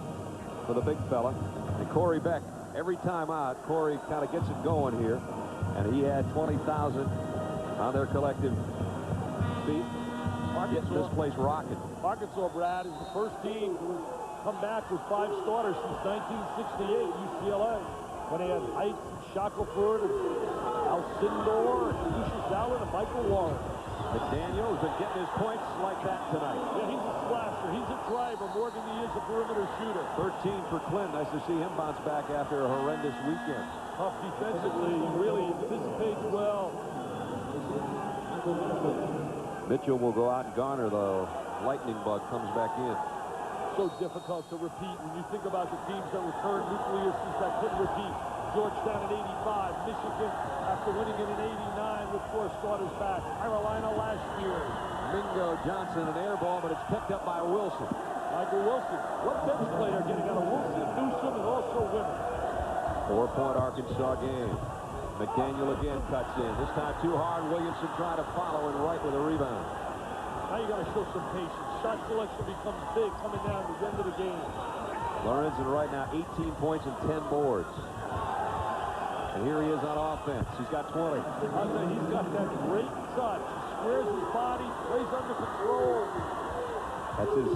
for the big fella. And Corey Beck, every time out, Corey kind of gets it going here. And he had 20,000 on their collective feet. Getting this place rocking. Arkansas, Brad, is the first team to come back with 5 starters since 1968 UCLA. When they had Heights and Shackelford and Alcindor and Lucius Allen and Michael Warren. McDaniel has been getting his points like that tonight. Yeah, he's a slasher. He's a driver more than he is a perimeter shooter. 13 for Clint. Nice to see him bounce back after a horrendous weekend. Tough defensively. He really anticipates well. Mitchell will go out and garner the lightning bug, comes back in. So difficult to repeat when you think about the teams that returned nucleuses that couldn't repeat. Georgetown in 85. Michigan, after winning it in 89 with 4 starters back. Carolina last year. Mingo Johnson, an air ball, but it's picked up by Wilson. Michael Wilson. What bench player getting out of Wilson, Newsom, and also women? 4-point Arkansas game. McDaniel again cuts in. This time too hard. Williamson trying to follow and right with a rebound. Now you got to show some patience. Shot selection becomes big coming down to the end of the game. Lorenzen right now 18 points and 10 boards. And here he is on offense. He's got 20. He's got that great touch. Squares his body, plays under control. That's his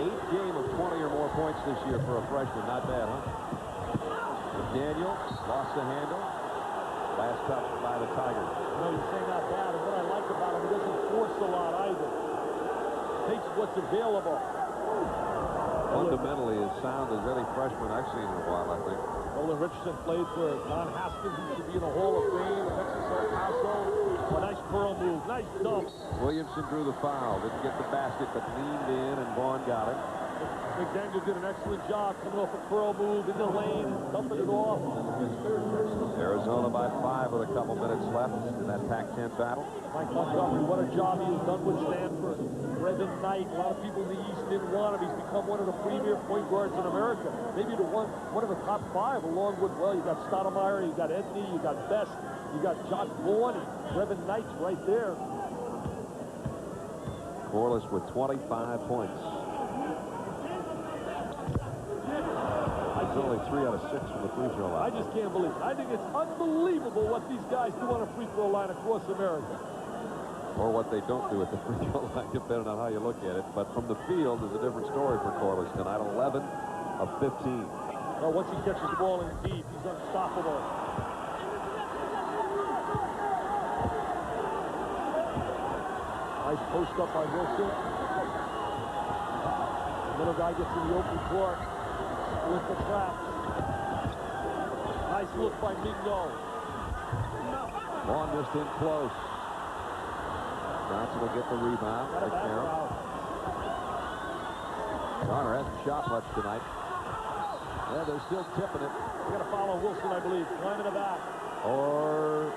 8th game of 20 or more points this year for a freshman. Not bad, huh? McDaniel lost the handle. Last cut by the Tigers. No, you say not bad. And what I like about him, he doesn't force a lot either. Takes what's available. Fundamentally as sound as any freshman I've seen in a while, I think. Nolan Richardson played for Don Haskins, who should be in the Hall of Fame. Texas El Paso. A nice curl move. Nice dump. Williamson drew the foul. Didn't get the basket, but leaned in, and Vaughn got it. McDaniel did an excellent job coming off a curl move in the lane, dumping it off. Arizona by 5 with a couple minutes left in that Pac-10 battle. Mike Montgomery, what a job he has done with Stanford. Brevin Knight, a lot of people in the East didn't want him. He's become one of the premier point guards in America. Maybe one of the top 5, along with, well, you got Stoudemire, you got Edney, you got Best, you got Josh Vaughn. Brevin Knight's right there. Corliss with 25 points. It's only 3 out of 6 from the free throw line. I just can't believe it. I think it's unbelievable what these guys do on a free throw line across America. Or what they don't do at the free throw line, depending on how you look at it. But from the field is a different story for Corliss tonight. 11 of 15. Well, once he catches the ball in deep, he's unstoppable. Nice post up by Wilson. The little guy gets in the open court with the trap. Nice look by Mingo. Long just in close. Johnson will get the rebound. Garner hasn't shot much tonight. Yeah, they're still tipping it. They got to follow Wilson, I believe. Climbing the back. Or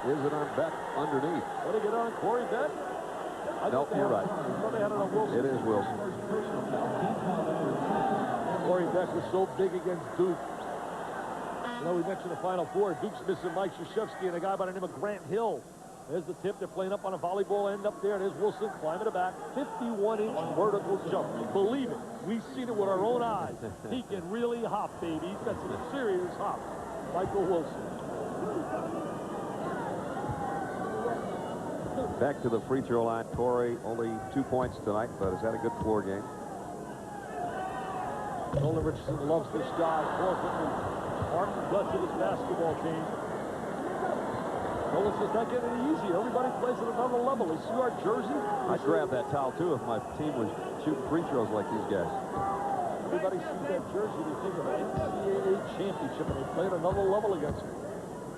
is it on Beck underneath? What did they get on Corey Beck? Nope, you're right. They had it on Wilson. It is Wilson. Corey Beck was so big against Duke. You know, we mentioned the Final Four. Duke's missing Mike Krzyzewski and a guy by the name of Grant Hill. There's the tip. They're playing up on a volleyball end up there. There's Wilson climbing the back. 51-inch vertical jump. Believe it. We've seen it with our own eyes. He can really hop, baby. He's got some serious hop. Michael Wilson. Back to the free throw line. Corey only 2 points tonight, but has had a good floor game. Nolan Richardson loves this guy. Corporately, heart and guts of his basketball team. Nolan's just not getting any easier. Everybody plays at another level. They see our jersey. I'd grab that towel, too, if my team was shooting free throws like these guys. Everybody sees that jersey. They think of an NCAA championship, and they play at another level against them.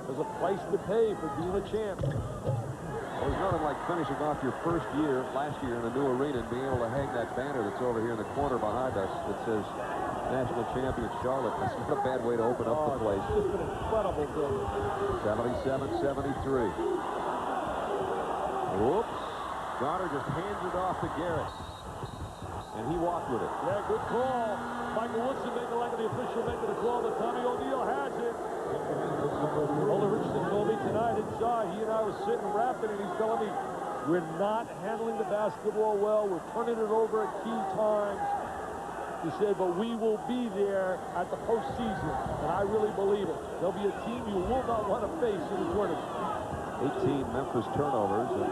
There's a price to pay for being a champ. Well, there's nothing like finishing off your first year, last year, in a new arena and being able to hang that banner that's over here in the corner behind us that says National Champion Charlotte. That's not a bad way to open up the place. It's just an incredible building. 77-73. Whoops. Garner just hands it off to Garrett. And he walked with it. Yeah, good call. Michael Woodson making like the official making the call, but Tommy O'Neill has it. Nolan Richardson told me tonight inside, he and I were sitting rapping, and he's telling me, we're not handling the basketball well. We're turning it over at key times. He said, but we will be there at the postseason, and I really believe it. There'll be a team you will not want to face in the tournament. 18 Memphis turnovers, and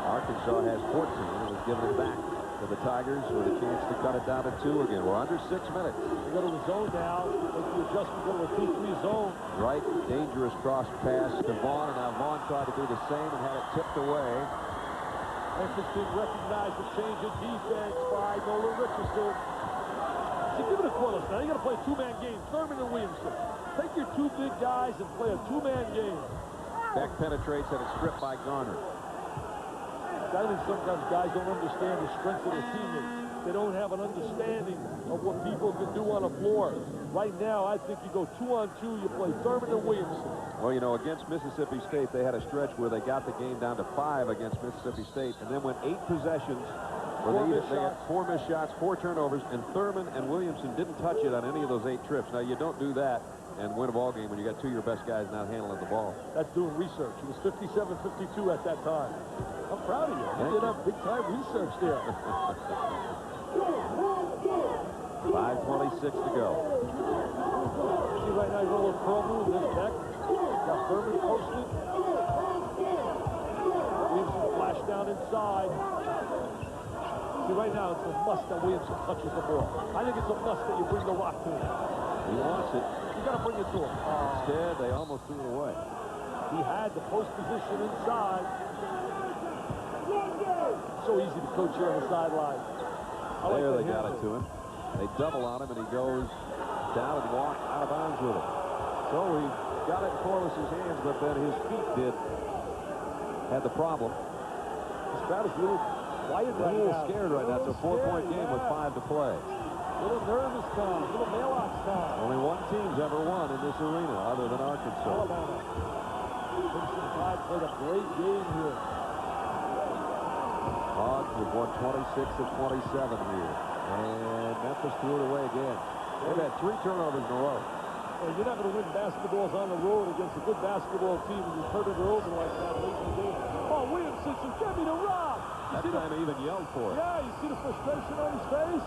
Arkansas has 14 and has given it back to the Tigers with a chance to cut it down to 2 again. We're under 6 minutes. We go to the zone now. Make the adjustment, go to a 2-3 zone. Right, dangerous cross pass to Vaughn, and now Vaughn tried to do the same and had it tipped away. Memphis didn't recognize the change in defense by Nolan Richardson. So give it a Corliss now. You got to play a two-man game. Thurman and Williamson. Take your 2 big guys and play a 2-man game. Beck penetrates and it's stripped by Garner. I think sometimes guys don't understand the strength of their teammates. They don't have an understanding of what people can do on a floor. Right now, I think you go 2-on-2, you play Thurman and Williamson. Well, you know, against Mississippi State, they had a stretch where they got the game down to 5 against Mississippi State, and then went 8 possessions where they had 4 missed shots, 4 turnovers, and Thurman and Williamson didn't touch it on any of those 8 trips. Now, you don't do that and win a ball game when you got 2 of your best guys not handling the ball. That's doing research. It was 57-52 at that time. I'm proud of you. You did have big-time research there. 5:26 to go. See right now, he's rolling curl move in his neck. Got Thurman posted. Williamson flash down inside. See right now, it's a must that Williamson touches the ball. I think it's a must that you bring the rock to him. He wants it. You got to bring it to him. Instead, they almost threw it away. He had the post position inside. So easy to coach here on the sideline. There they got it to him. They double on him, and he goes down and walks out of bounds with it. So he got it in Corliss's hands, but then his feet had the problem. This crowd is really quiet right now. A little scared right now. It's a 4-point game with 5 to play. A little nervous time, a little mail-off time. Only one team's ever won in this arena, other than Arkansas. Alabama. Crimson Tide played a great game here. Hogs have won 26 of 27 here. And Memphis threw it away again. They've had 3 turnovers in a row. Well, you're not going to win basketballs on the road against a good basketball team when you turn it over like that late in the game. Oh, Williamson says, "Get me the rock." That time he even yelled for it. Yeah, you see the frustration on his face?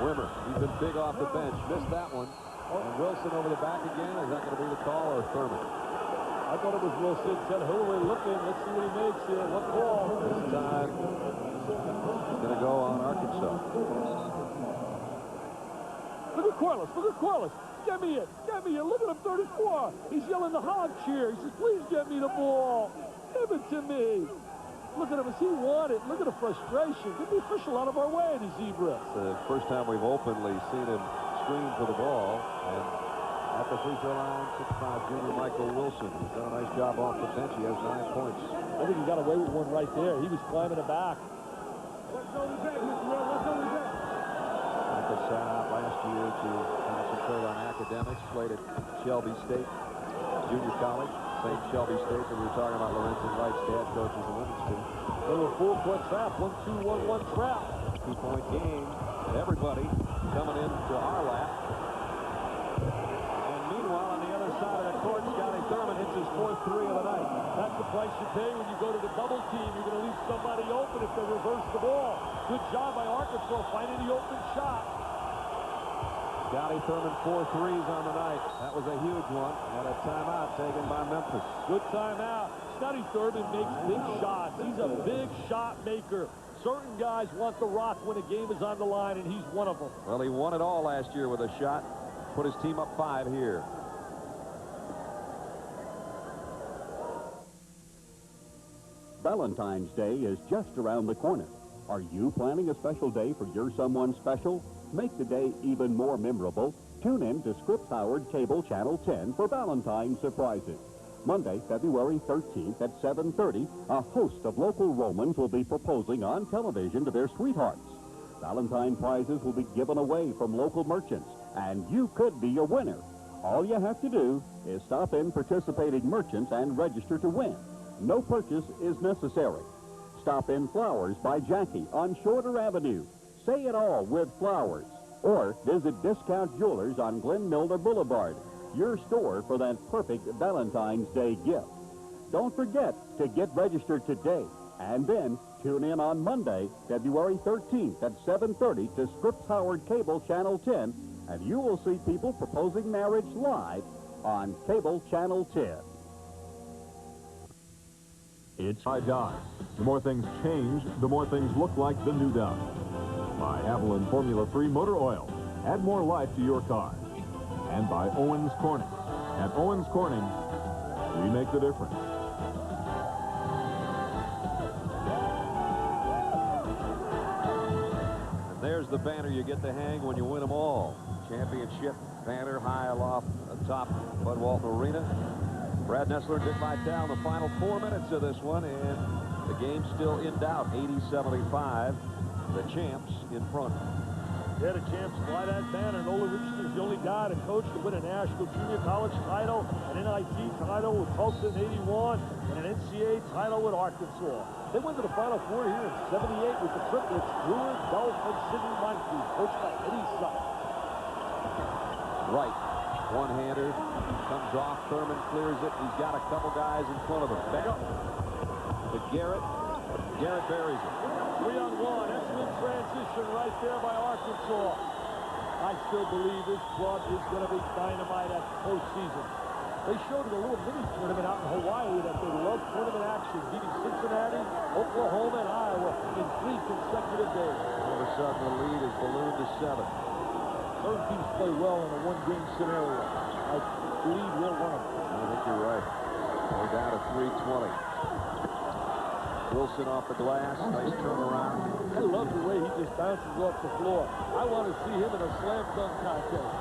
Wimmer, he's been big off the bench. Missed that one. And Wilson over the back again. Is that going to be the call or Thurman? I thought it was Wilson. Said Hillary looking. Let's see what he makes here. What call? This time, it's going to go on Arkansas. Look at Corliss. Look at Corliss. Get me it. Get me it. Look at him, 34. He's yelling the hog cheer. He says, "Please get me the ball. Give it to me." Look at him as he wanted. Look at the frustration. Get the official out of our way, the Zebra. It's the first time we've openly seen him scream for the ball. And at the free throw line, 6'5" junior Michael Wilson. He's done a nice job off the bench. He has 9 points. I think he got away with one right there. He was climbing it back. Let's go to the back, Mr. Red. Let's go to the back. Memphis sat out last year to concentrate on academics. Played at Shelby State Junior College. St. Shelby State that we were talking about. Lorenzen Wright's dad coaches the women's team. They were full-court trap. 1-2-1-1 trap. 2-point game. And everybody coming into our lap. And meanwhile, on the other side of the court, Scotty Thurman hits his 4th 3 of the night. That's the price you pay when you go to the double team. You're going to leave somebody open if they reverse the ball. Good job by Arkansas finding the open shot. Scotty Thurman 4 threes on the night. That was a huge one. And a timeout taken by Memphis. Good timeout. Scotty Thurman makes big shots. He's a big shot maker. Certain guys want the rock when a game is on the line, and he's one of them. Well, he won it all last year with a shot. Put his team up 5 here. Valentine's Day is just around the corner. Are you planning a special day for your someone special? Make the day even more memorable. Tune in to Scripps Howard Cable Channel 10 for Valentine's surprises. Monday, February 13th at 7:30, a host of local Romans will be proposing on television to their sweethearts. Valentine prizes will be given away from local merchants, and you could be a winner. All you have to do is stop in participating merchants and register to win. No purchase is necessary. Stop in Flowers by Jackie on Shorter Avenue. Say it all with flowers. Or visit Discount Jewelers on Glen Milner Boulevard, your store for that perfect Valentine's Day gift. Don't forget to get registered today. And then tune in on Monday, February 13th at 7:30 to Scripps Howard Cable Channel 10, and you will see people proposing marriage live on Cable Channel 10. It's by Dodge. The more things change, the more things look like the new Dodge. By Avalon Formula Free Motor Oil. Add more life to your car. And by Owens Corning. At Owens Corning, we make the difference. And there's the banner you get to hang when you win them all. Championship banner high aloft atop Bud Walton Arena. Brad Nessler and Dick Vitale in the final 4 minutes of this one, and the game's still in doubt, 80-75. the champs in front. Yeah, the champs fly that banner. Nolan Richardson is the only guy to coach to win a national junior college title, an NIT title with Tulsa in '81, and an NCAA title with Arkansas. They went to the Final Four here in '78 with the triplets, Brewer, Delph, and Sidney Moncrief, coached by Eddie Sutton. Right, one-hander, comes off, Thurman clears it. He's got a couple guys in front of him. Back up to Garrett. Garrett buries it. 3-on-1, excellent transition right there by Arkansas. I still believe this club is going to be dynamite at the postseason. They showed it a little mini tournament out in Hawaii that they love tournament action, beating Cincinnati, Oklahoma, and Iowa in 3 consecutive days. All of a sudden, the lead is ballooned to 7. Certain teams play well in a one-game scenario. I believe we'll run them. I think you're right. We're down to 3:20. Wilson off the glass, nice turnaround. I love the way he just bounces off the floor. I want to see him in a slam dunk contest.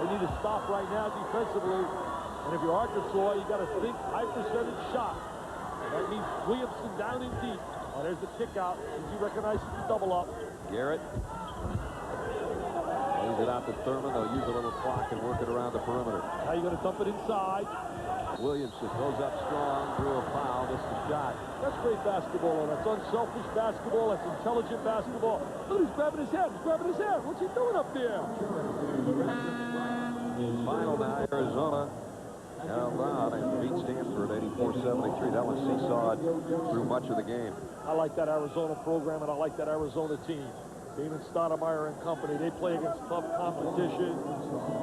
They need to stop right now defensively. And if you're Arkansas, you got to think high percentage shot. And that means Williamson down in deep. Oh, there's the kick out. As he recognizes the double up. Garrett. Leaves it out to Thurman. They'll use a little clock and work it around the perimeter. Now you're going to dump it inside. Williamson goes up strong, drew a foul, missed the shot. That's great basketball. That's unselfish basketball. That's intelligent basketball. Look, he's grabbing his head. He's grabbing his head. What's he doing up there? Final now, Arizona held on and beat Stanford 84-73. That one seesawed through much of the game. I like that Arizona program, and I like that Arizona team. Damon Stoudemire and company, they play against tough competition.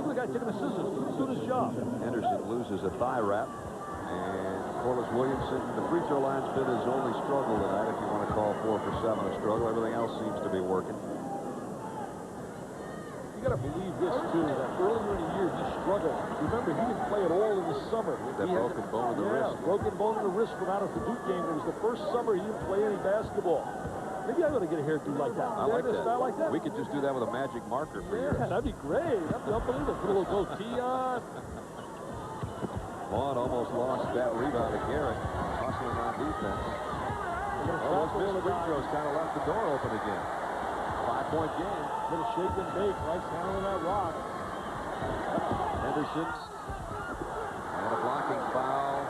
Look at the guy taking the scissors. He's doing his job. Henderson loses a thigh wrap. And Corliss Williamson, the free throw line's been his only struggle tonight, if you want to call 4 for 7 a struggle. Everything else seems to be working. You got to believe this, too, that earlier in the year he struggled. Remember, he didn't play at all in the summer. That broken bone in the wrist. Broken bone in the wrist from out of the Duke game. It was the first summer he didn't play any basketball. Maybe I ought to get a hairdo like that. I like that. Style like that. We could just do that with a magic marker for years. That'd be great. That'd be unbelievable. Put a little goatee on. Vaughn almost lost that rebound to Garrett. Hustling on defense. Those missed free throws kind of left the door open again. 5-point game. Little shake and bake. Nice handling that rock. Henderson. And a blocking foul.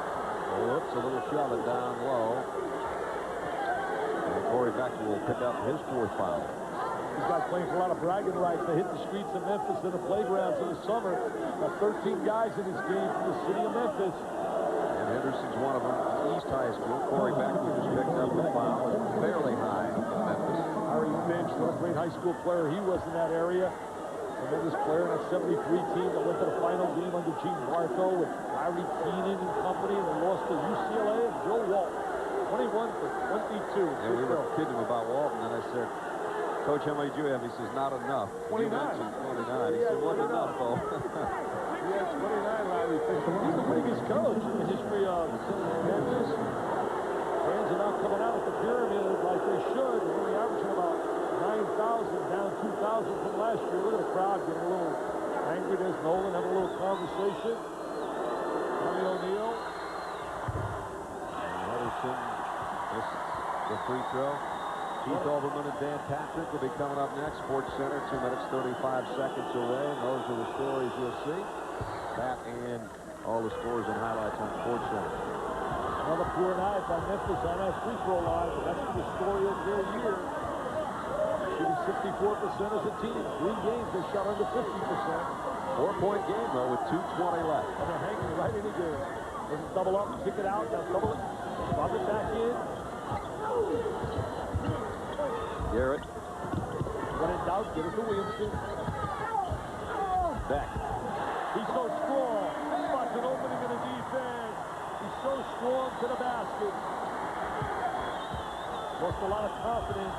Whoops, a little shove it down low. Corey Becker will pick up his 4th foul. These guys playing for a lot of bragging rights. They hit the streets of Memphis and the playgrounds in the summer. Got 13 guys in this game from the city of Memphis. And Henderson's one of them. East High School. Corey Becker just picked up the foul. Fairly high in Memphis. Larry Finch, what a great high school player he was in that area. Tremendous player in that 73 team that went to the final game under Gene Bartow with Larry Keenan and company, and they lost to UCLA and Joe Walton. 21 for 22. Yeah, we were kidding him about Walton, and I said, Coach, how many do you have? He says, not enough. 29. You mentioned 29. He said, wasn't enough, though. Yeah, 29, Larry. He's the biggest coach in the history of Memphis. Fans are not coming out at the pyramid like they should. They're only averaging about 9,000, down 2,000 from last year. Look at the crowd getting a little angry. There's Nolan having a little conversation. Tommy O'Neal. Henderson missed the free throw. Keith Olbermann and Dan Patrick will be coming up next. Sports Center, 2 minutes, 35 seconds away. And those are the stories you'll see. That and all the scores and highlights on Sports Center. Another poor night by Memphis on that free throw line, but that's the story of their year. Shooting 64% as a team. 3 games, they shot under 50%. 4-point game, though, with 2:20 left. And they're hanging right in the game. Doesn't double up, kick it out, now double it. Drop it back in. Garrett. When in doubt, get it to Williamson. Beck. He's so strong. Spots an opening in the defense. He's so strong to the basket. Lost a lot of confidence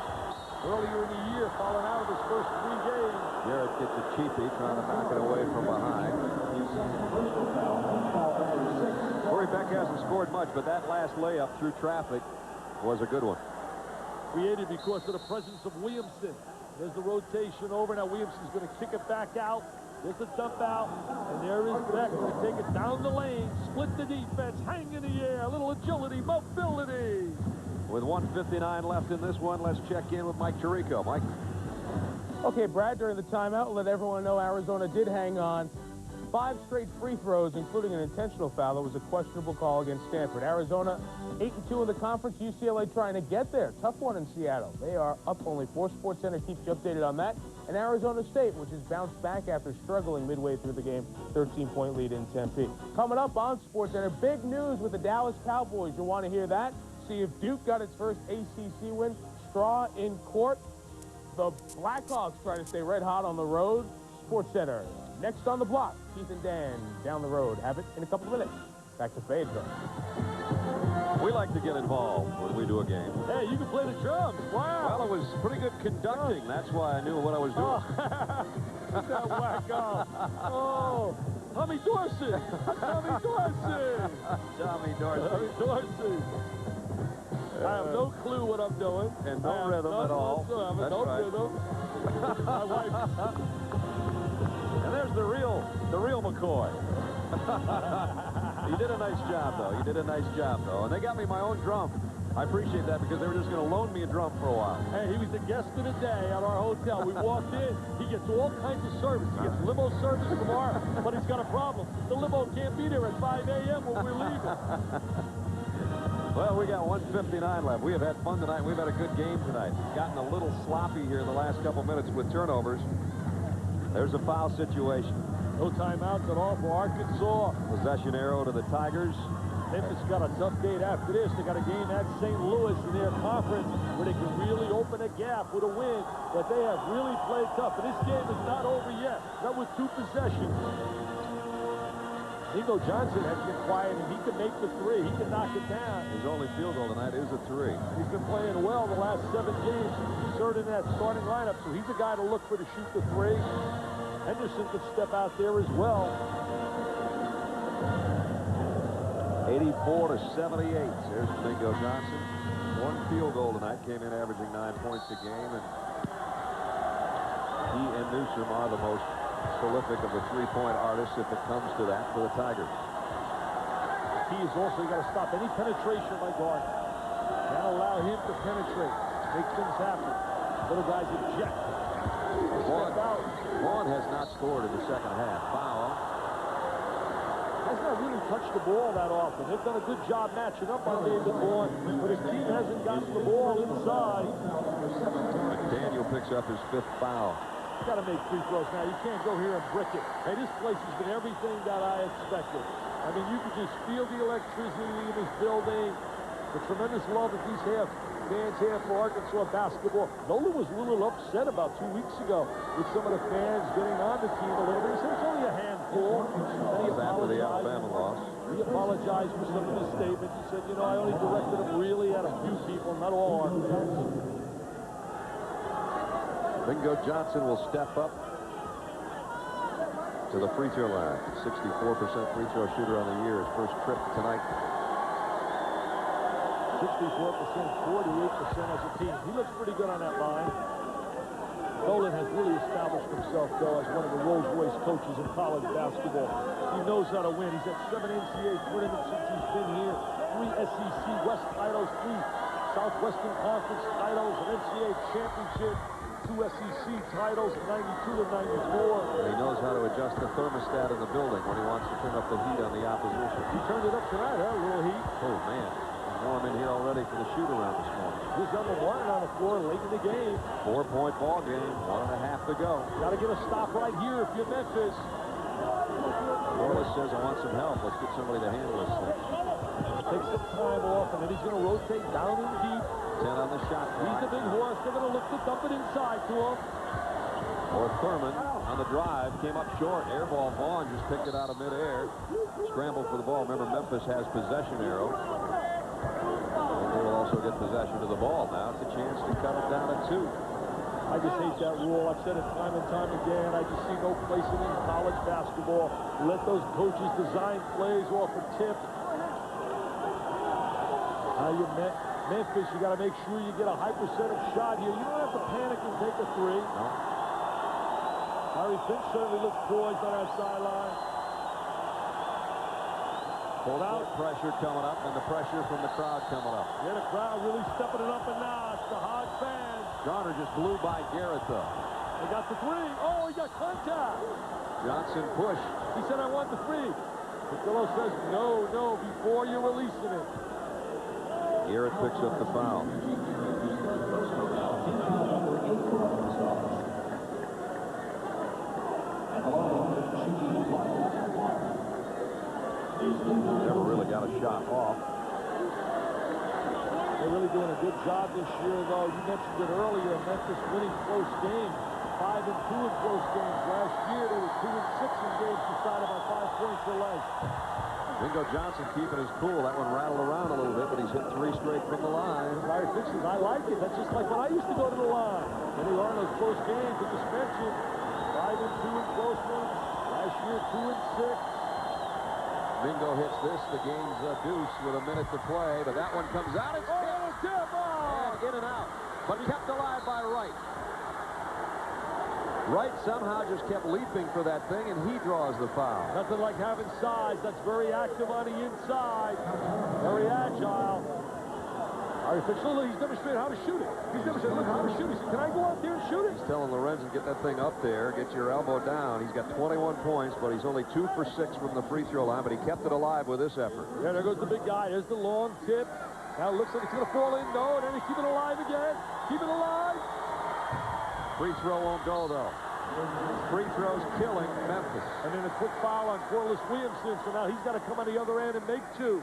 earlier in the year, falling out of his first 3 games. Garrett gets a cheapie, trying to back it away from behind. Corey Beck hasn't scored much, but that last layup through traffic was a good one. Created because of the presence of Williamson. There's the rotation over. Now Williamson's going to kick it back out. There's a dump out. And there is Beck going to take it down the lane. Split the defense. Hang in the air. A little agility, mobility. with 1:59 left in this one. Let's check in with Mike Tirico. Mike. Okay, Brad, during the timeout, let everyone know Arizona did hang on. 5 straight free throws, including an intentional foul. That was a questionable call against Stanford. Arizona 8-2 in the conference. UCLA trying to get there. Tough one in Seattle. They are up only 4. SportsCenter keeps you updated on that. And Arizona State, which has bounced back after struggling midway through the game. 13-point lead in Tempe. Coming up on SportsCenter, big news with the Dallas Cowboys. You'll want to hear that. See if Duke got its first ACC win. Straw in court. The Blackhawks trying to stay red hot on the road. SportsCenter. Next on the block, Keith and Dan down the road. Have it in a couple of minutes. Back to Phaedra. We like to get involved when we do a game. Hey, you can play the drums. Wow. Well, it was pretty good conducting. That's why I knew what I was doing. That wacko. Oh, Tommy Dorsey. Tommy Dorsey. Tommy Dorsey. Tommy Dorsey. I have no clue what I'm doing. And no rhythm at all. That's no right. Rhythm. My wife. And there's the real McCoy. You did a nice job, though. You did a nice job, though. And they got me my own drum. I appreciate that because they were just going to loan me a drum for a while. Hey, he was the guest of the day at our hotel. We walked in. He gets all kinds of service. He gets limo service tomorrow, but he's got a problem. The limo can't be there at 5 a.m. when we're leaving. Well, we got 1:59 left. We have had fun tonight. We've had a good game tonight. It's gotten a little sloppy here in the last couple minutes with turnovers. There's a foul situation. No timeouts at all for Arkansas. Possession arrow to the Tigers. Memphis got a tough date after this. They got a game at St. Louis in their conference where they can really open a gap with a win. But they have really played tough. And this game is not over yet. Not with 2 possessions. Mingo Johnson has been quiet, and he can make the 3. He can knock it down. His only field goal tonight is a 3. He's been playing well the last 7 games. He's hurt in that starting lineup, so he's a guy to look for to shoot the 3. Henderson could step out there as well. 84-78. There's Mingo Johnson. 1 field goal tonight. Came in averaging 9 points a game, and he and Newsom are the most prolific of the 3-point artists if it comes to that for the Tigers. He has also got to stop any penetration by guard. Can't allow him to penetrate. Make things happen. Little guys eject. Vaughn has not scored in the second half. Foul. Has not really touched the ball that often. They've done a good job matching up on David Vaughn, but his team hasn't gotten the ball inside. McDaniel picks up his 5th foul. You got to make free throws now. You can't go here and brick it. Hey, this place has been everything that I expected. I mean, you could just feel the electricity in this building, the tremendous love that these fans have for Arkansas basketball. Nolan was a little upset about 2 weeks ago with some of the fans getting on the team a little bit. He said it's only a handful. And he after the Alabama loss. He apologized for some of his statements. He said, you know, I only directed him really at a few people, not all Arkansas. Mingo Johnson will step up to the free throw line. 64% free throw shooter on the year. His first trip tonight. 64%, 48% as a team. He looks pretty good on that line. Nolan has really established himself, though, as one of the Rolls-Royce coaches in college basketball. He knows how to win. He's had 7 NCAA tournaments since he's been here. 3 SEC West titles, 3 Southwestern Conference titles, an NCAA championship, 2 SEC titles, 92 and 94. He knows how to adjust the thermostat in the building when he wants to turn up the heat on the opposition. He turned it up tonight, huh? A little heat. Oh, man. Warm in here already for the shoot-around this morning. Here's Emma Martin on the floor late in the game. 4-point ball game, 1.5 to go. Got to get a stop right here if you're Memphis. Morris says, I want some help. Let's get somebody to handle this thing. Takes some time off, and then he's going to rotate down in deep. 10 on the shot clock. He's the big horse. They're going to look to dump it inside to him. Or Thurman on the drive, came up short. Air ball. Vaughn just picked it out of midair. Scrambled for the ball. Remember, Memphis has possession arrow. They will also get possession of the ball. Now it's a chance to cut it down to 2. I just hate that rule. I've said it time and time again. I just see no place in college basketball. Let those coaches design plays off a tip. Now you Memphis, you got to make sure you get a high percentage shot here. You don't have to panic and take a 3. No. Larry Finch certainly looks poised on that sideline. Full court pressure coming up, and the pressure from the crowd coming up. Yeah, the crowd really stepping it up a notch. The Hog fans. Garner just blew by Garrett, though. They got the three. Oh, he got contact. Johnson pushed. He said, I want the three. Patillo says, no, before you're releasing it. Garrett picks up the foul. Never really got a shot off. They're really doing a good job this year, though. You mentioned it earlier, Memphis winning close games. 5-2 in close games. Last year, they were 2-6 in games decided by 5 points or less. Mingo Johnson keeping his cool. That one rattled around a little bit, but he's hit 3 straight from the line. Larry Fixes, I like it. That's just like when I used to go to the line. When they were in those close games with the suspension. 5-2 in close ones. Last year, 2-6. Mingo hits this. The game's a deuce with a minute to play, but that one comes out. It's tip. And in and out, but kept alive by Wright. Wright somehow just kept leaping for that thing, and he draws the foul. Nothing like having size. That's very active on the inside. Very agile. Larry Fitch, look, he's demonstrated how to shoot it. He's demonstrated, look, how to shoot it. He said, can I go out there and shoot it? He's telling Lorenzen, get that thing up there, get your elbow down. He's got 21 points, but he's only 2 for 6 from the free throw line, but he kept it alive with this effort. Yeah, there goes the big guy. There's the long tip. Now it looks like it's going to fall in. No, and then they keep it alive again. Keep it alive. Free throw won't go, though. Free throws killing Memphis. And then a quick foul on Corliss Williamson, so now he's got to come on the other end and make 2.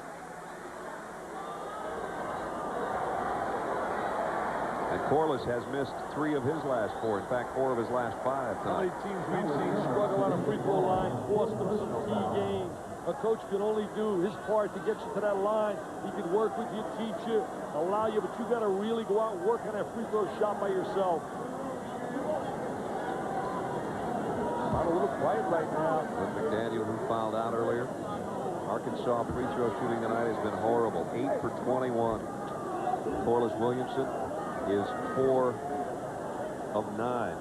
And Corliss has missed 3 of his last 4. In fact, 4 of his last 5 tonight. How many teams we've seen struggle on a free throw line, cost them some key games. A coach can only do his part to get you to that line. He can work with you, teach you, allow you, but you got to really go out and work on that free throw shot by yourself. I'm a little quiet right now. With McDaniel, who fouled out earlier. Arkansas free throw shooting tonight has been horrible. 8 for 21. Corliss Williamson is 4 of 9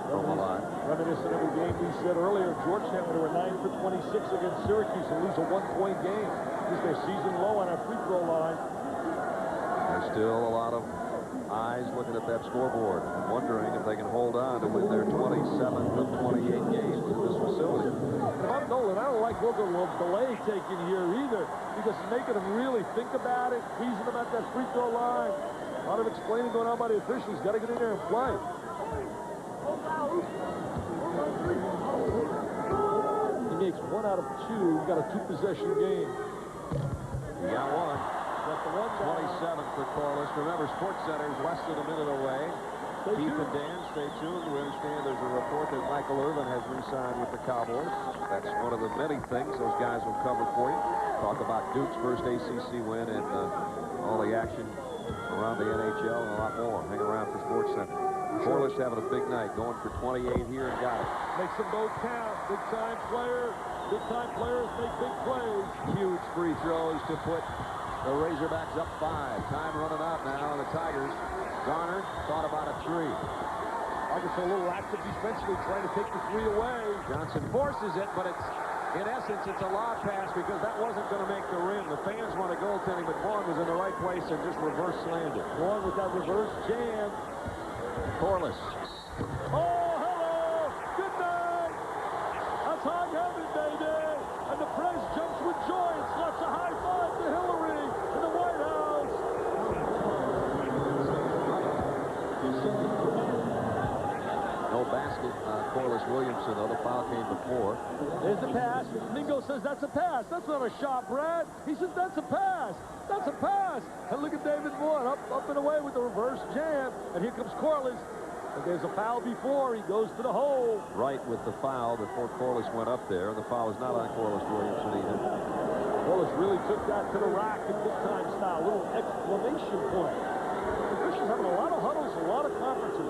from the line. Reminiscent of a game we said earlier, Georgetown, when they were 9 for 26 against Syracuse and lose a 1-point game. This is their season low on our free throw line. There's still a lot of eyes looking at that scoreboard and wondering if they can hold on to win their 27th of 28 games in this facility. If I'm Nolan, I don't like what the delay taking here either, because it's making them really think about it, teasing them at that free throw line. A lot of explaining going on by the officials. Got to get in there and play. He makes 1 out of 2. He's got a 2-possession game. He got 1. Got the 27 for Corliss. Remember, Sports Center is less than a minute away. Keith and Dan, stay tuned. We understand there's a report that Michael Irvin has re-signed with the Cowboys. That's one of the many things those guys will cover for you. Talk about Duke's first ACC win and all the action around the NHL and a lot more. Hang around for Sports Center. Corliss having a big night, going for 28 here and got it. Makes them both count. Big-time player. Big-time players make big plays. Huge free throws to put the Razorbacks up 5. Time running out now, and the Tigers. Garner thought about a 3. Arkansas a little active defensively, trying to take the 3 away. Johnson forces it, but it's, in essence, it's a lob pass because that wasn't going to make the rim. The fans want a goaltending, but Vaughn was in the right place and just reverse slammed it. Vaughn with that reverse jam. Corliss. Oh, hello! Good night! That's hog heaven, baby! And the press jumps with joy and slaps a high five to Hillary in the White House. No basket on Corliss Williamson, though. The foul came before. There's the pass. Mingo says that's a pass. That's not a shot, Brad. He says that's a pass. That's a pass. And look at David Vaughn up and away with the reverse jam. And here comes Corliss. And there's a foul before. He goes to the hole. Right with the foul before Corliss went up there. And the foul is not on Corliss Williamson either. Corliss really took that to the rack in big-time style. Little exclamation point. The officials having a lot of huddles, a lot of conferences.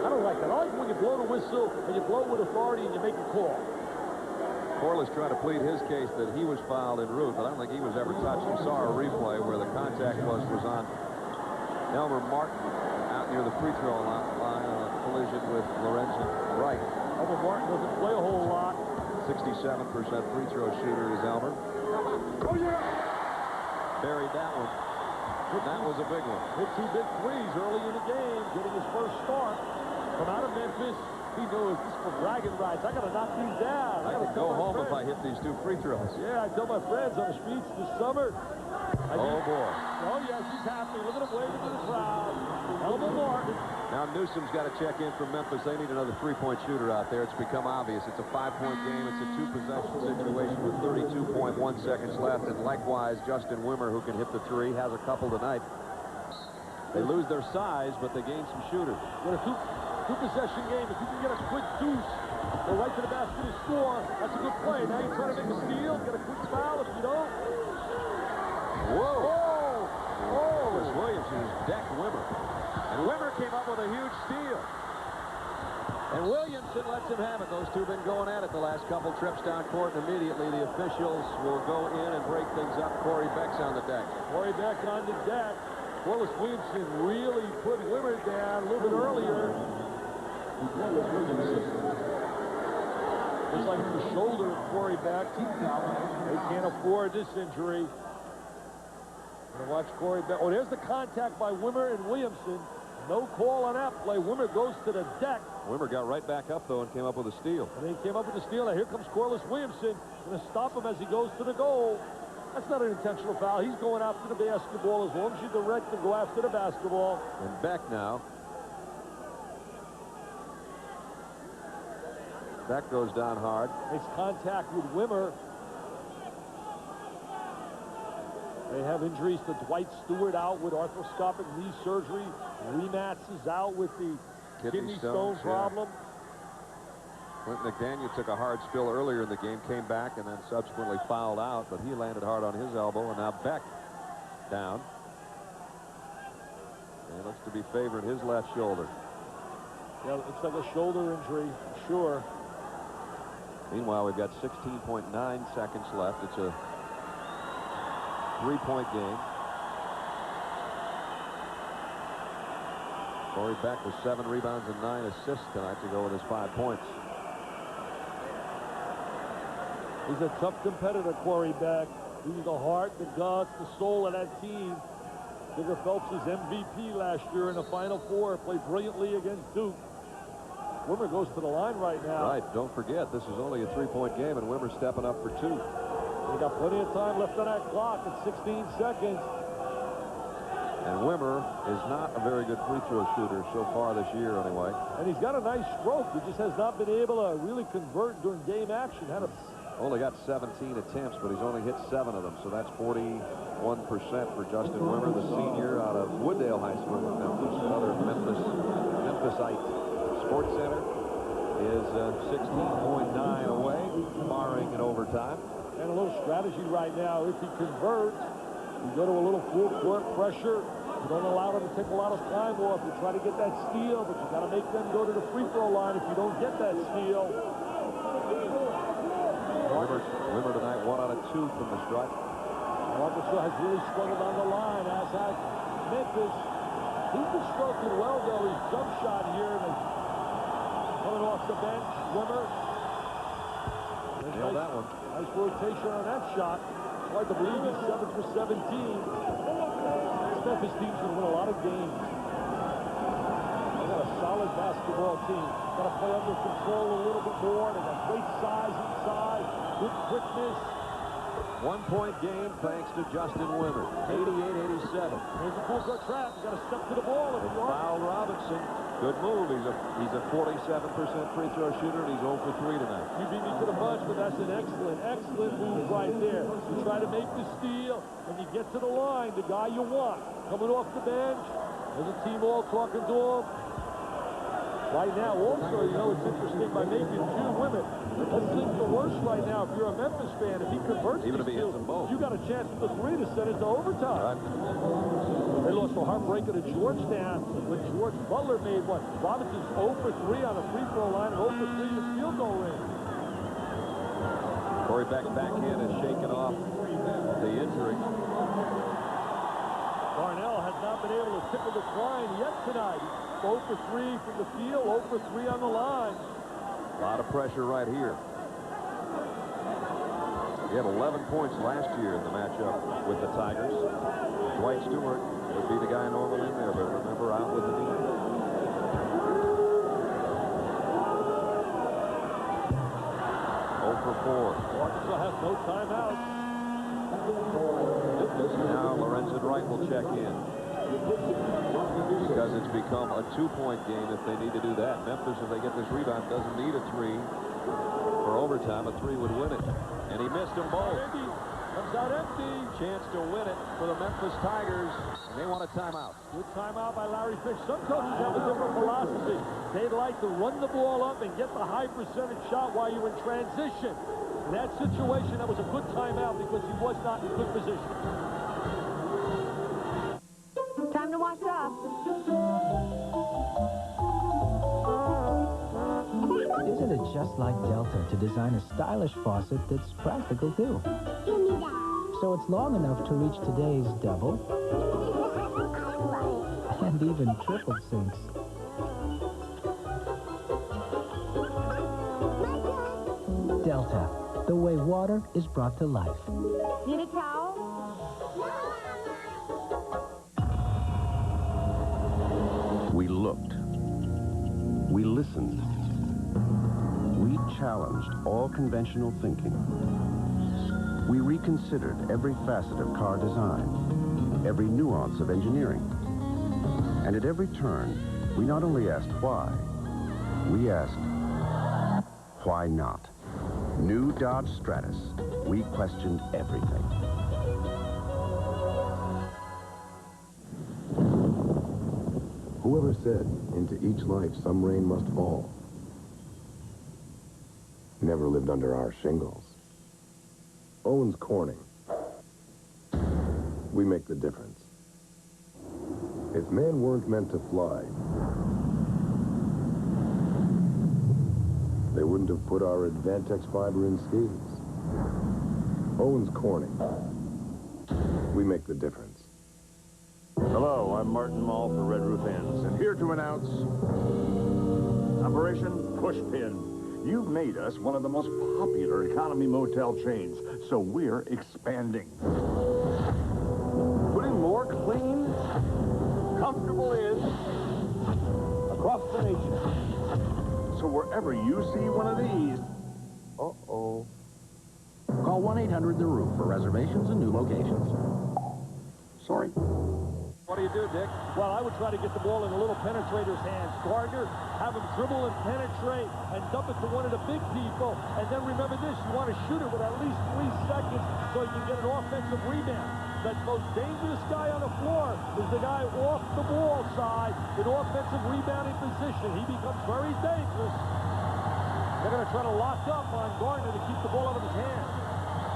I don't like that. I like when you blow the whistle and you blow with authority and you make a call. Corliss tried to plead his case that he was fouled en route, but I don't think he was ever touched. We saw a replay where the contact was on Elmer Martin out near the free throw line on a collision with Lorenzen Wright. Elmer Martin doesn't play a whole lot. 67% free throw shooter is Albert. Buried that one. That was a big one. Hit 2 big threes early in the game, getting his first start from out of Memphis. He knows this is for bragging rights. I got to knock these down. I got to go home if I hit these 2 free throws. Yeah, I tell my friends on the streets this summer. Oh, boy. Oh, yes, he's happy. Look at him waving to the crowd. Elbow Martin. Now Newsom's got to check in from Memphis. They need another 3-point shooter out there. It's become obvious. It's a 5-point game. It's a 2-possession situation with 32.1 seconds left. And likewise, Justin Wimmer, who can hit the 3, has a couple tonight. They lose their size, but they gain some shooters. What a two-possession game. If you can get a quick deuce, go right to the basket and score, that's a good play. Now you're trying to make a steal, get a quick foul. If you don't... Whoa! Oh! Chris Williamson decked Wimmer. And Wimmer came up with a huge steal. And Williamson lets him have it. Those two have been going at it the last couple trips down court, and immediately the officials will go in and break things up. Corey Beck's on the deck. Corey Beck on the deck. Corliss Williamson really put Wimmer down a little bit earlier. Looks like the shoulder of Corey Beck. They can't afford this injury. Gonna watch Corey Beck. Oh, there's the contact by Wimmer and Williamson. No call on that play. Wimmer goes to the deck. Wimmer got right back up, though, and came up with a steal. And he came up with a steal. Now here comes Corliss Williamson. Going to stop him as he goes to the goal. That's not an intentional foul. He's going after the basketball. As long as you direct him, go after the basketball. And Beck now. Beck goes down hard. Makes contact with Wimmer. They have injuries to Dwight Stewart out with arthroscopic knee surgery. Rematz is out with the kidney stone problem. Clint McDaniel took a hard spill earlier in the game, came back, and then subsequently fouled out, but he landed hard on his elbow, and now Beck down. And looks to be favoring his left shoulder. Yeah, it looks like a shoulder injury, sure. Meanwhile, we've got 16.9 seconds left. It's a 3-point game. Corey Beck with 7 rebounds and 9 assists tonight to go with his 5 points. He's a tough competitor, Corey Beck. He's the heart, the guts, the soul of that team. Digger Phelps was MVP last year in the Final Four. Played brilliantly against Duke. Wimmer goes to the line right now. Right, don't forget, this is only a 3-point game, and Wimmer's stepping up for 2. They got plenty of time left on that clock at 16 seconds. And Wimmer is not a very good free throw shooter so far this year, anyway. And he's got a nice stroke. He just has not been able to really convert during game action. Only got 17 attempts, but he's only hit 7 of them, so that's 41% for Justin Wimmer, the senior out of Wooddale High School in Memphis. Another Memphisite. Sports Center is 16.9 away, barring an overtime. And a little strategy right now. If he converts, you go to a little full court pressure. You don't allow them to take a lot of time off. You try to get that steal, but you got to make them go to the free throw line if you don't get that steal. Wimmer tonight 1 out of 2 from the stripe. Arkansas has really struggled on the line, as has Memphis. He's been stroking well, though. His jump shot here and coming off the bench. Wimmer. Nailed that one. Nice rotation on that shot. Hard to believe he's 7 for 17. This Memphis team's going to win a lot of games. They got a solid basketball team. Got to play under control a little bit more. They got great size inside, good quickness. 1-point game thanks to Justin Wimmer. 88-87. Here's the full court trap. You got to step to the ball. They foul Robinson. Good move. He's a 47% free throw shooter, and he's 0 for 3 tonight. You beat me to the punch, but that's an excellent move right there. You try to make the steal, and you get to the line, the guy you want. Coming off the bench. There's a team all talking to him. Right now, also, you know, it's interesting by making 2 women. Let's think the worst right now. If you're a Memphis fan, if he converts even if he hits them both, you got a chance at the 3 to send it to overtime. Right. They lost a heartbreaker to Georgetown when George Butler made one. Robinson's 0 for 3 on the free throw line and 0 for 3 in the field goal range. Corey Beck's backhand is shaking off the injury. Darnell has not been able to tickle the line yet tonight. 0 for 3 from the field, 0 for 3 on the line. A lot of pressure right here. He had 11 points last year in the matchup with the Tigers. Dwight Stewart would be the guy normally in there, but remember, out with the knee. For 4. Arkansas has no timeout. Now Lorenzen Wright will check in. Because it's become a 2-point game if they need to do that. Memphis, if they get this rebound, doesn't need a 3 for overtime. A 3 would win it. And he missed them both. Comes out empty. Chance to win it for the Memphis Tigers. And they want a timeout. Good timeout by Larry Finch. Some coaches have a different philosophy. They'd like to run the ball up and get the high percentage shot while you're in transition. In that situation, that was a good timeout because he was not in good position. Time to wash up. Isn't it just like Delta to design a stylish faucet that's practical too? So it's long enough to reach today's double and even triple sinks. Delta, the way water is brought to life. Need a towel? We looked. We listened. We challenged all conventional thinking. We reconsidered every facet of car design, every nuance of engineering. And at every turn, we not only asked why, we asked, why not? New Dodge Stratus. We questioned everything. Whoever said, into each life some rain must fall, never lived under our shingles. Owens Corning. We make the difference. If men weren't meant to fly, they wouldn't have put our Advantex fiber in skis. Owens Corning. We make the difference. Hello, I'm Martin Mall for Red Roof Inns, and here to announce Operation Pushpin. You've made us one of the most popular economy motel chains, so we're expanding. Putting more clean, comfortable inns across the nation. So wherever you see one of these... Uh-oh. Call 1-800-THE-ROOF for reservations and new locations. Sorry. What do you do, Dick? Well, I would try to get the ball in a little penetrator's hands. Gardner, have him dribble and penetrate and dump it to one of the big people. And then remember this, you want to shoot it with at least 3 seconds so you can get an offensive rebound. The most dangerous guy on the floor is the guy off the ball side in offensive rebounding position. He becomes very dangerous. They're going to try to lock up on Gardner to keep the ball out of his hands.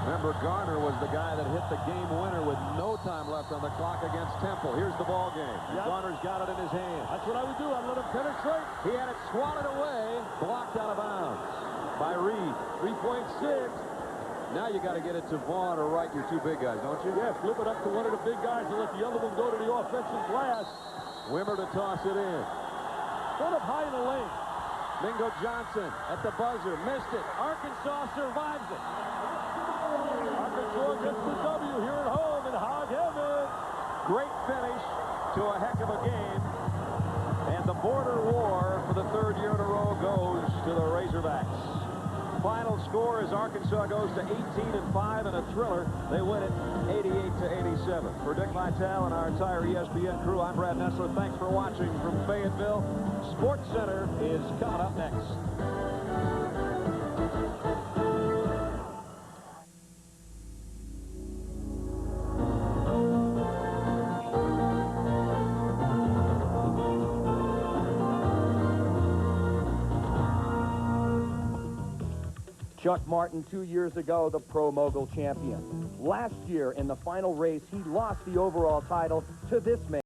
Remember, Garner was the guy that hit the game winner with no time left on the clock against Temple. Here's the ball game. And Yep. Garner's got it in his hand. That's what I would do. I'd let him penetrate. He had it swatted away, blocked out of bounds by Reed. 3.6. Now you got to get it to Vaughn or Wright, your 2 big guys, don't you? Yeah, flip it up to one of the big guys and let the other one go to the offensive glass. Wimmer to toss it in. Put up high in the lane. Mingo Johnson at the buzzer. Missed it. Arkansas survives it. Arkansas gets the W here at home in Hog Heaven. Great finish to a heck of a game. And the border war for the 3rd year in a row goes to the Razorbacks. Final score is Arkansas goes to 18-5 in a thriller. They win it 88-87. For Dick Vitale and our entire ESPN crew, I'm Brad Nessler. Thanks for watching from Fayetteville. Sports Center is coming up next. Chuck Martin, 2 years ago, the Pro Mogul champion. Last year, in the final race, he lost the overall title to this man.